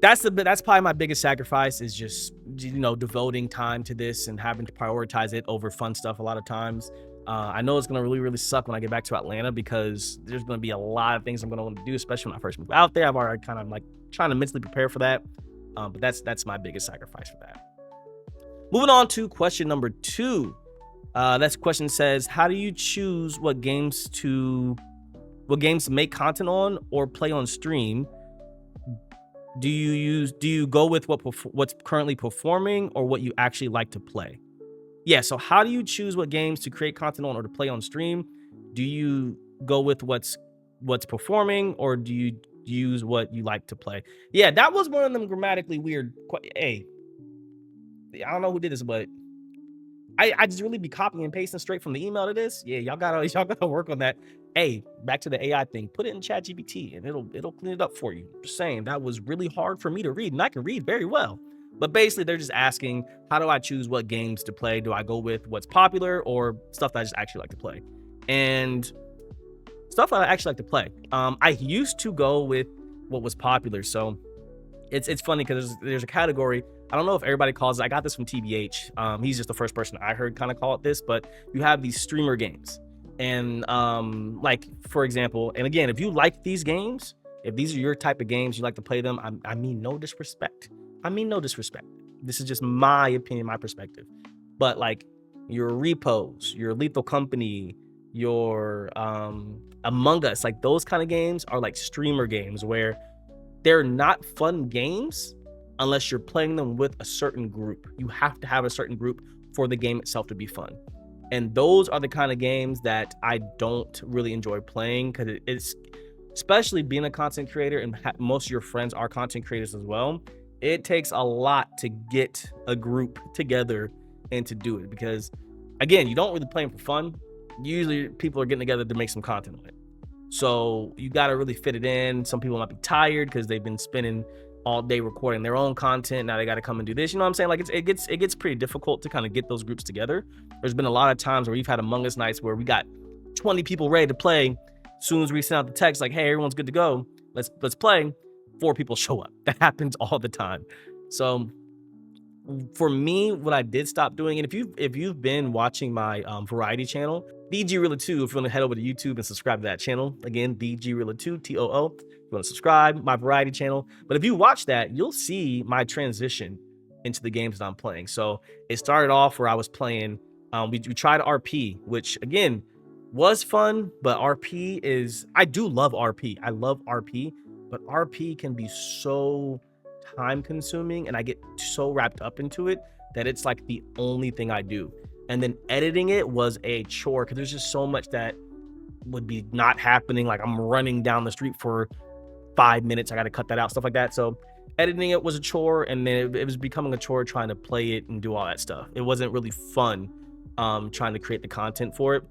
that's probably my biggest sacrifice, is just, devoting time to this and having to prioritize it over fun stuff a lot of times. I know it's going to really, really suck when I get back to Atlanta, because there's going to be a lot of things I'm going to want to do, especially when I first move out there. I've already kind of like trying to mentally prepare for that. But that's my biggest sacrifice for that. Moving on to question number 2. That question says, how do you choose what games to make content on or play on stream? Do you go with what's currently performing, or what you actually like to play? Yeah, so how do you choose what games to create content on or to play on stream? Do you go with what's performing, or do you use what you like to play? Yeah, that was one of them grammatically weird. Hey, I don't know who did this, but I just really be copying and pasting straight from the email to this. Yeah, y'all gotta work on that. Hey, back to the AI thing. Put it in ChatGPT and it'll clean it up for you. Just saying, that was really hard for me to read, and I can read very well. But basically, they're just asking, how do I choose what games to play? Do I go with what's popular or stuff that I just actually like to play? And stuff that I actually like to play. I used to go with what was popular. So it's funny because there's a category. I don't know if everybody calls it. I got this from TBH. He's just the first person I heard kind of call it this, but you have these streamer games. And like, for example, and again, if you like these games, if these are your type of games, you like to play them, I mean no disrespect. This is just my opinion, my perspective. But like your Repos, your Lethal Company, your Among Us, like those kind of games are like streamer games, where they're not fun games unless you're playing them with a certain group. You have to have a certain group for the game itself to be fun. And those are the kind of games that I don't really enjoy playing, because it's, especially being a content creator and most of your friends are content creators as well, it takes a lot to get a group together and to do it, because again, you don't really play them for fun. Usually people are getting together to make some content on it. So you got to really fit it in. Some people might be tired because they've been spending all day recording their own content. Now they got to come and do this. You know what I'm saying? Like it gets pretty difficult to kind of get those groups together. There's been a lot of times where we've had Among Us nights where we got 20 people ready to play. As soon as we send out the text like, hey, everyone's good to go, let's play, 4 people show up. That happens all the time. So for me, what I did stop doing, and if you've been watching my variety channel, DG Realla 2, if you want to head over to YouTube and subscribe to that channel, again, DG Realla 2, TOO, if you want to subscribe, my variety channel. But if you watch that, you'll see my transition into the games that I'm playing. So it started off where I was playing, we tried RP, which again was fun, but RP is, I do love RP. I love RP, but RP can be so time consuming and I get so wrapped up into it that it's like the only thing I do. And then editing it was a chore because there's just so much that would be not happening. Like I'm running down the street for 5 minutes, I got to cut that out, stuff like that. So editing it was a chore, and then it was becoming a chore trying to play it and do all that stuff. It wasn't really fun trying to create the content for it.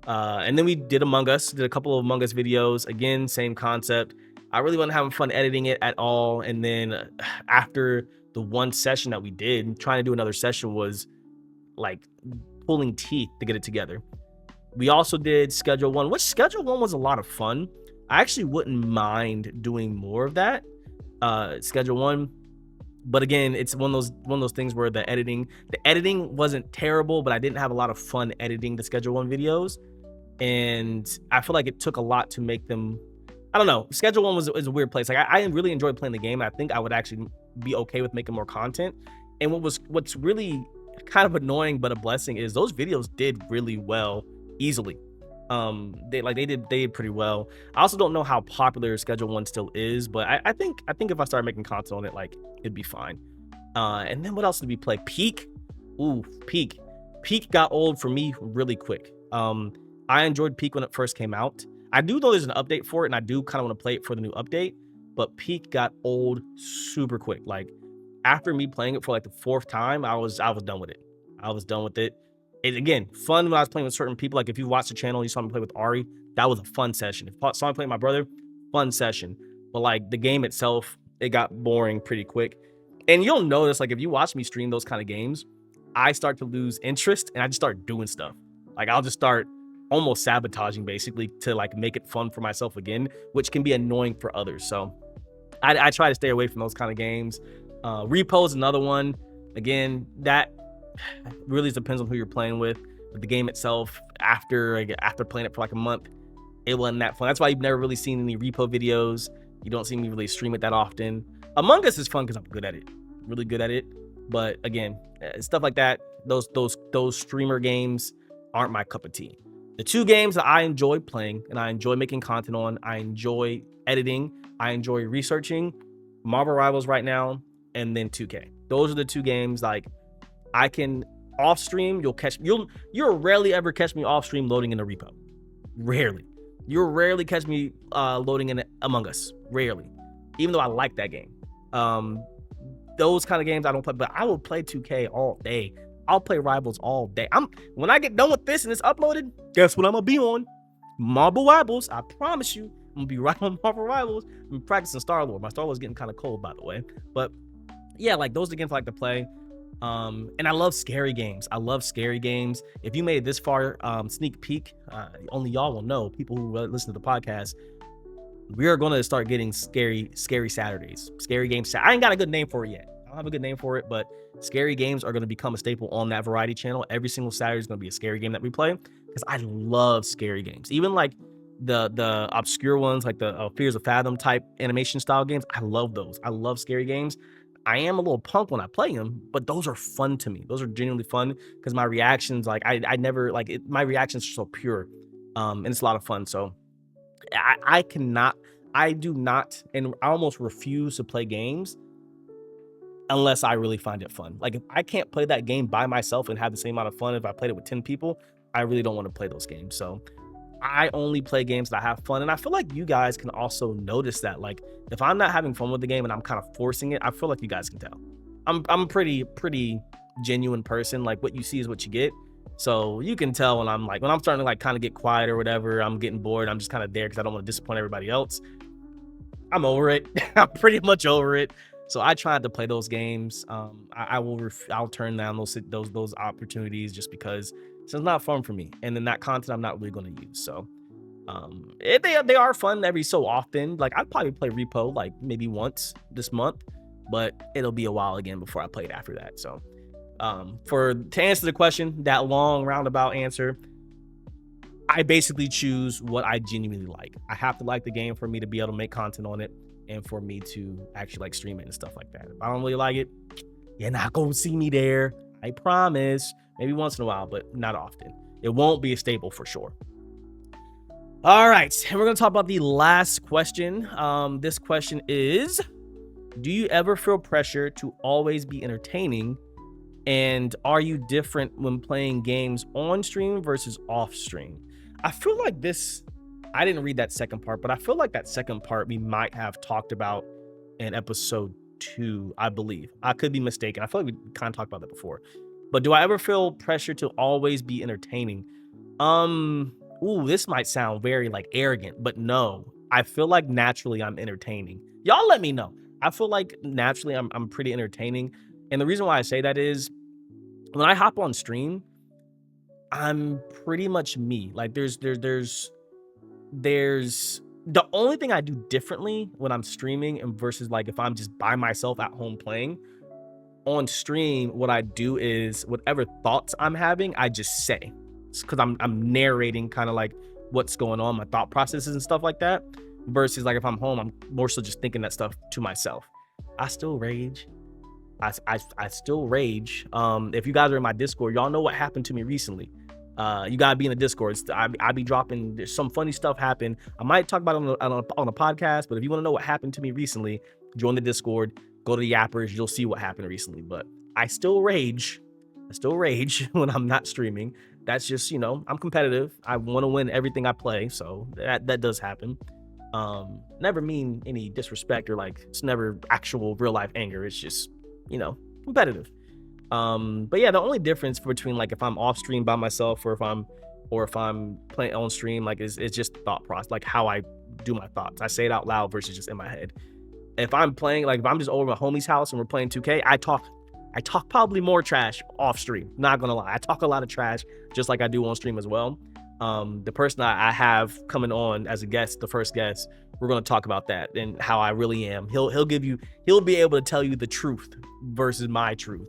And then we did Among Us, did a couple of Among Us videos. Again, same concept. I really wasn't having fun editing it at all. And then after the one session that we did, trying to do another session was like pulling teeth to get it together. We also did Schedule 1, which Schedule 1 was a lot of fun. I actually wouldn't mind doing more of that, Schedule 1. But again, it's one of those things where the editing wasn't terrible, but I didn't have a lot of fun editing the Schedule 1 videos. And I feel like it took a lot to make them, I don't know. Schedule 1 is a weird place. Like I really enjoyed playing the game. I think I would actually be okay with making more content. And what's really kind of annoying but a blessing is those videos did really well easily. They did pretty well. I also don't know how popular Schedule 1 still is, but I think if I started making content on it, like it'd be fine. And then what else did we play? Peak. Ooh, Peak got old for me really quick. I enjoyed Peak when it first came out. I do know there's an update for it, and I do kind of want to play it for the new update, but Peak got old super quick. Like after me playing it for like the 4th time, I was done with it. I was done with it. It again, fun when I was playing with certain people. Like if you watch the channel, you saw me play with Ari, that was a fun session. If you saw me play with my brother, fun session. But like the game itself, it got boring pretty quick. And you'll notice, like if you watch me stream those kind of games, I start to lose interest and I just start doing stuff. Like I'll just start almost sabotaging basically to like make it fun for myself again, which can be annoying for others. So I try to stay away from those kind of games. Repo is another one. Again, that really depends on who you're playing with. But the game itself, after playing it for like a month, it wasn't that fun. That's why you've never really seen any Repo videos. You don't see me really stream it that often. Among Us is fun because I'm good at it, really good at it. But again, stuff like that, those streamer games aren't my cup of tea. The 2 games that I enjoy playing and I enjoy making content on, I enjoy editing, I enjoy researching, Marvel Rivals right now, and then 2K. Those are the 2 games like I can off stream. You'll rarely ever catch me off stream loading in a repo. Rarely. You'll rarely catch me loading in Among Us. Rarely. Even though I like that game. Those kind of games I don't play, but I will play 2K all day. I'll play Rivals all day. When I get done with this and it's uploaded, guess what I'm gonna be on? Marvel Rivals. I promise you, I'm gonna be right on Marvel Rivals. I'm practicing Star-Lord. My Star-Lord's getting kind of cold, by the way. But yeah, like those are the games I like to play. And I love scary games. I love scary games. If you made it this far, sneak peek, only y'all will know, people who listen to the podcast, we are going to start getting scary Saturdays. Scary games. I ain't got a good name for it yet. I don't have a good name for it, but scary games are going to become a staple on that variety channel. Every single Saturday is going to be a scary game that we play because I love scary games. Even like the obscure ones, like the Fears of Fathom type animation style games. I love those. I love scary games. I am a little punk when I play them, but those are fun to me. Those are genuinely fun because my reactions, like I never like it, my reactions are so pure, and it's a lot of fun. So I do not, and I almost refuse to play games unless I really find it fun. Like if I can't play that game by myself and have the same amount of fun if I played it with 10 people, I really don't want to play those games. So I only play games that I have fun. And I feel like you guys can also notice that. Like if I'm not having fun with the game and I'm kind of forcing it, I feel like you guys can tell. I'm a pretty genuine person. Like what you see is what you get. So you can tell when I'm starting to like kind of get quiet or whatever, I'm getting bored. I'm just kind of there because I don't want to disappoint everybody else. I'm over it. I'm pretty much over it. So I tried to play those games. I'll turn down those opportunities just because it's not fun for me. And then that content I'm not really going to use. So they are fun every so often. Like I'd probably play Repo like maybe once this month, but it'll be a while again before I play it after that. So to answer the question, that long roundabout answer, I basically choose what I genuinely like. I have to like the game for me to be able to make content on it and for me to actually like stream it and stuff like that. If I don't really like it, you're not gonna see me there. I promise. Maybe once in a while, but not often. It won't be a staple for sure. All right, and we're gonna talk about the last question. This question is, do you ever feel pressure to always be entertaining? And are you different when playing games on stream versus off stream? I feel like I didn't read that second part, but I feel like that second part we might have talked about in episode 2, I believe. I could be mistaken. I feel like we kind of talked about that before. But do I ever feel pressure to always be entertaining? This might sound very like arrogant, but no. I feel like naturally I'm entertaining. Y'all let me know. I feel like naturally I'm pretty entertaining. And the reason why I say that is when I hop on stream, I'm pretty much me. Like there's the only thing I do differently when I'm streaming and versus like if I'm just by myself at home playing on stream, what I do is whatever thoughts I'm having, I just say. Because I'm narrating kind of like what's going on, my thought processes and stuff like that. Versus like if I'm home, I'm more so just thinking that stuff to myself. I still rage. I still rage. If you guys are in my Discord, y'all know what happened to me recently. You gotta be in the Discord. I be dropping. There's some funny stuff happened. I might talk about it on a podcast, but if you want to know what happened to me recently, join the Discord. Go to the Yappers. You'll see what happened recently. But I still rage. I still rage when I'm not streaming. That's just I'm competitive. I want to win everything I play, so that does happen. Never mean any disrespect or like it's never actual real life anger. It's just competitive. But yeah, the only difference between like if I'm off stream by myself or if I'm playing on stream, like it's just thought process, like how I do my thoughts. I say it out loud versus just in my head. If I'm playing, like if I'm just over my homie's house and we're playing 2K, I talk probably more trash off stream. Not gonna lie, I talk a lot of trash just like I do on stream as well. The person I have coming on as a guest, the first guest, we're going to talk about that and how I really am. He'll be able to tell you the truth versus my truth.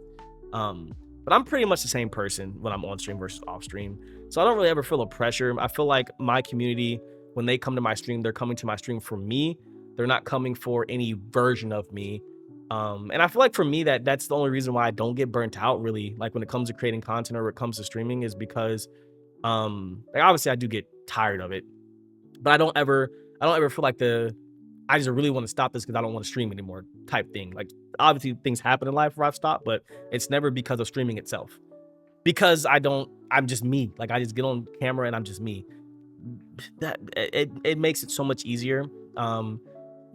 But I'm pretty much the same person when I'm on stream versus off stream. So I don't really ever feel a pressure. I feel like my community, when they come to my stream, they're coming to my stream for me. They're not coming for any version of me. And I feel like for me that's the only reason why I don't get burnt out really, like when it comes to creating content or when it comes to streaming, is because like obviously I do get tired of it, but I don't ever feel like I just really want to stop this because I don't want to stream anymore type thing. Like obviously things happen in life where I've stopped, but it's never because of streaming itself. Because I'm just me. Like I just get on camera and I'm just me. That it makes it so much easier.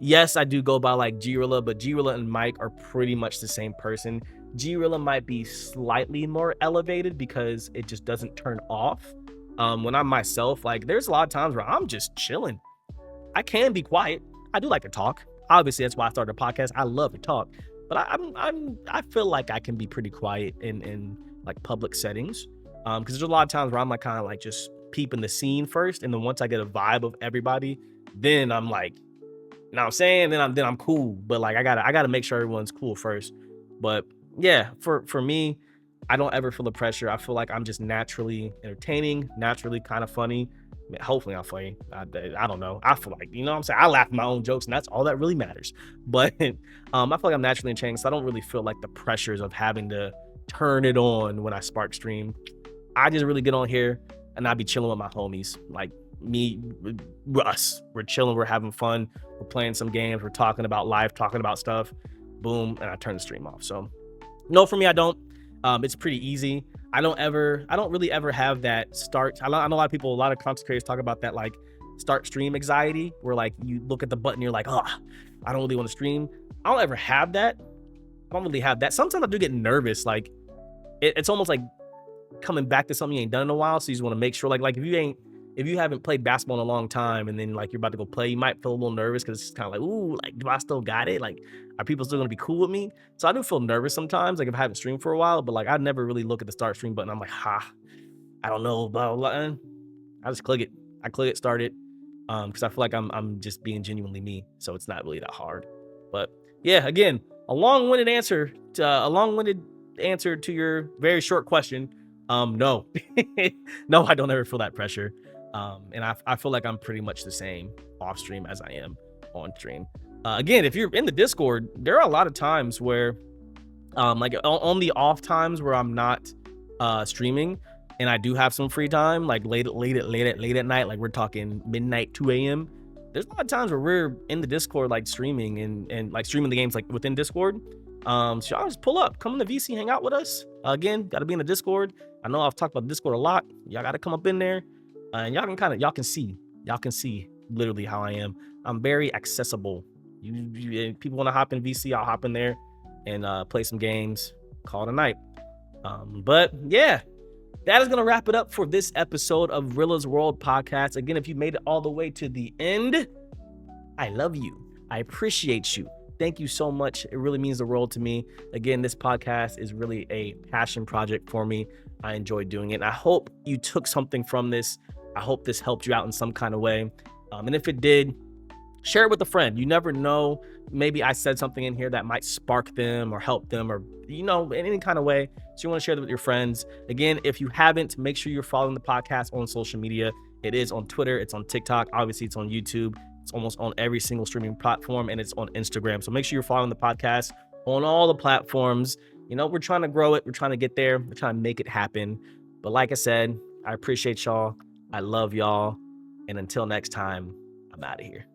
Yes, I do go by like G-Rilla, but G-Rilla and Mike are pretty much the same person. G-Rilla might be slightly more elevated because it just doesn't turn off. When I'm myself, like there's a lot of times where I'm just chilling. I can be quiet. I do like to talk. Obviously, that's why I started a podcast. I love to talk, but I feel like I can be pretty quiet in like public settings. Because there's a lot of times where I'm like kind of like just peeping the scene first, and then once I get a vibe of everybody, then I'm like, you know what I'm saying? Then I'm cool. But like I gotta make sure everyone's cool first. But yeah, for me, I don't ever feel the pressure. I feel like I'm just naturally entertaining, naturally kind of funny. I mean, hopefully I'm funny. I don't know. I feel like, what I'm saying? I laugh at my own jokes and that's all that really matters. But I feel like I'm naturally entertaining, so I don't really feel like the pressures of having to turn it on when I spark stream. I just really get on here and I be chilling with my homies. Like me, us. We're chilling, we're having fun, we're playing some games, we're talking about life, talking about stuff. Boom, and I turn the stream off. So no, for me, I don't. It's pretty easy. I don't really ever have that start. I know a lot of content creators talk about that like start stream anxiety, where like you look at the button, you're like, oh, I don't really want to stream. I don't ever have that. I don't really have that. Sometimes I do get nervous. Like it's almost like coming back to something you ain't done in a while. So you just want to make sure, like if if you haven't played basketball in a long time and then like you're about to go play, you might feel a little nervous because it's kind of like, ooh, like do I still got it? Like, are people still gonna be cool with me? So I do feel nervous sometimes, like if I haven't streamed for a while, but like I never really look at the start stream button. I'm like, I don't know, blah, blah, blah. And I just click it. I click it, start it. Because I feel like I'm just being genuinely me. So it's not really that hard. But yeah, again, a long-winded answer to your very short question. No. No, I don't ever feel that pressure. And I feel like I'm pretty much the same off stream as I am on stream. Again, if you're in the Discord, there are a lot of times where like on the off times where I'm not streaming and I do have some free time, like late at night, like we're talking midnight, 2 a.m. There's a lot of times where we're in the Discord, like streaming and like streaming the games like within Discord. So y'all just pull up, come in the VC, hang out with us. Again, got to be in the Discord. I know I've talked about Discord a lot. Y'all got to come up in there, and y'all can see literally how I am. I'm very accessible. People want to hop in VC, I'll hop in there and play some games. Call it a night. But yeah, that is going to wrap it up for this episode of Rilla's World Podcast. Again, if you made it all the way to the end, I love you. I appreciate you. Thank you so much. It really means the world to me. Again, this podcast is really a passion project for me. I enjoy doing it. And I hope you took something from this. I hope this helped you out in some kind of way. And if it did, share it with a friend. You never know. Maybe I said something in here that might spark them or help them or, in any kind of way. So you want to share that with your friends. Again, if you haven't, make sure you're following the podcast on social media. It is on Twitter. It's on TikTok. Obviously, it's on YouTube. It's almost on every single streaming platform, and it's on Instagram. So make sure you're following the podcast on all the platforms. We're trying to grow it. We're trying to get there. We're trying to make it happen. But like I said, I appreciate y'all. I love y'all. And until next time, I'm out of here.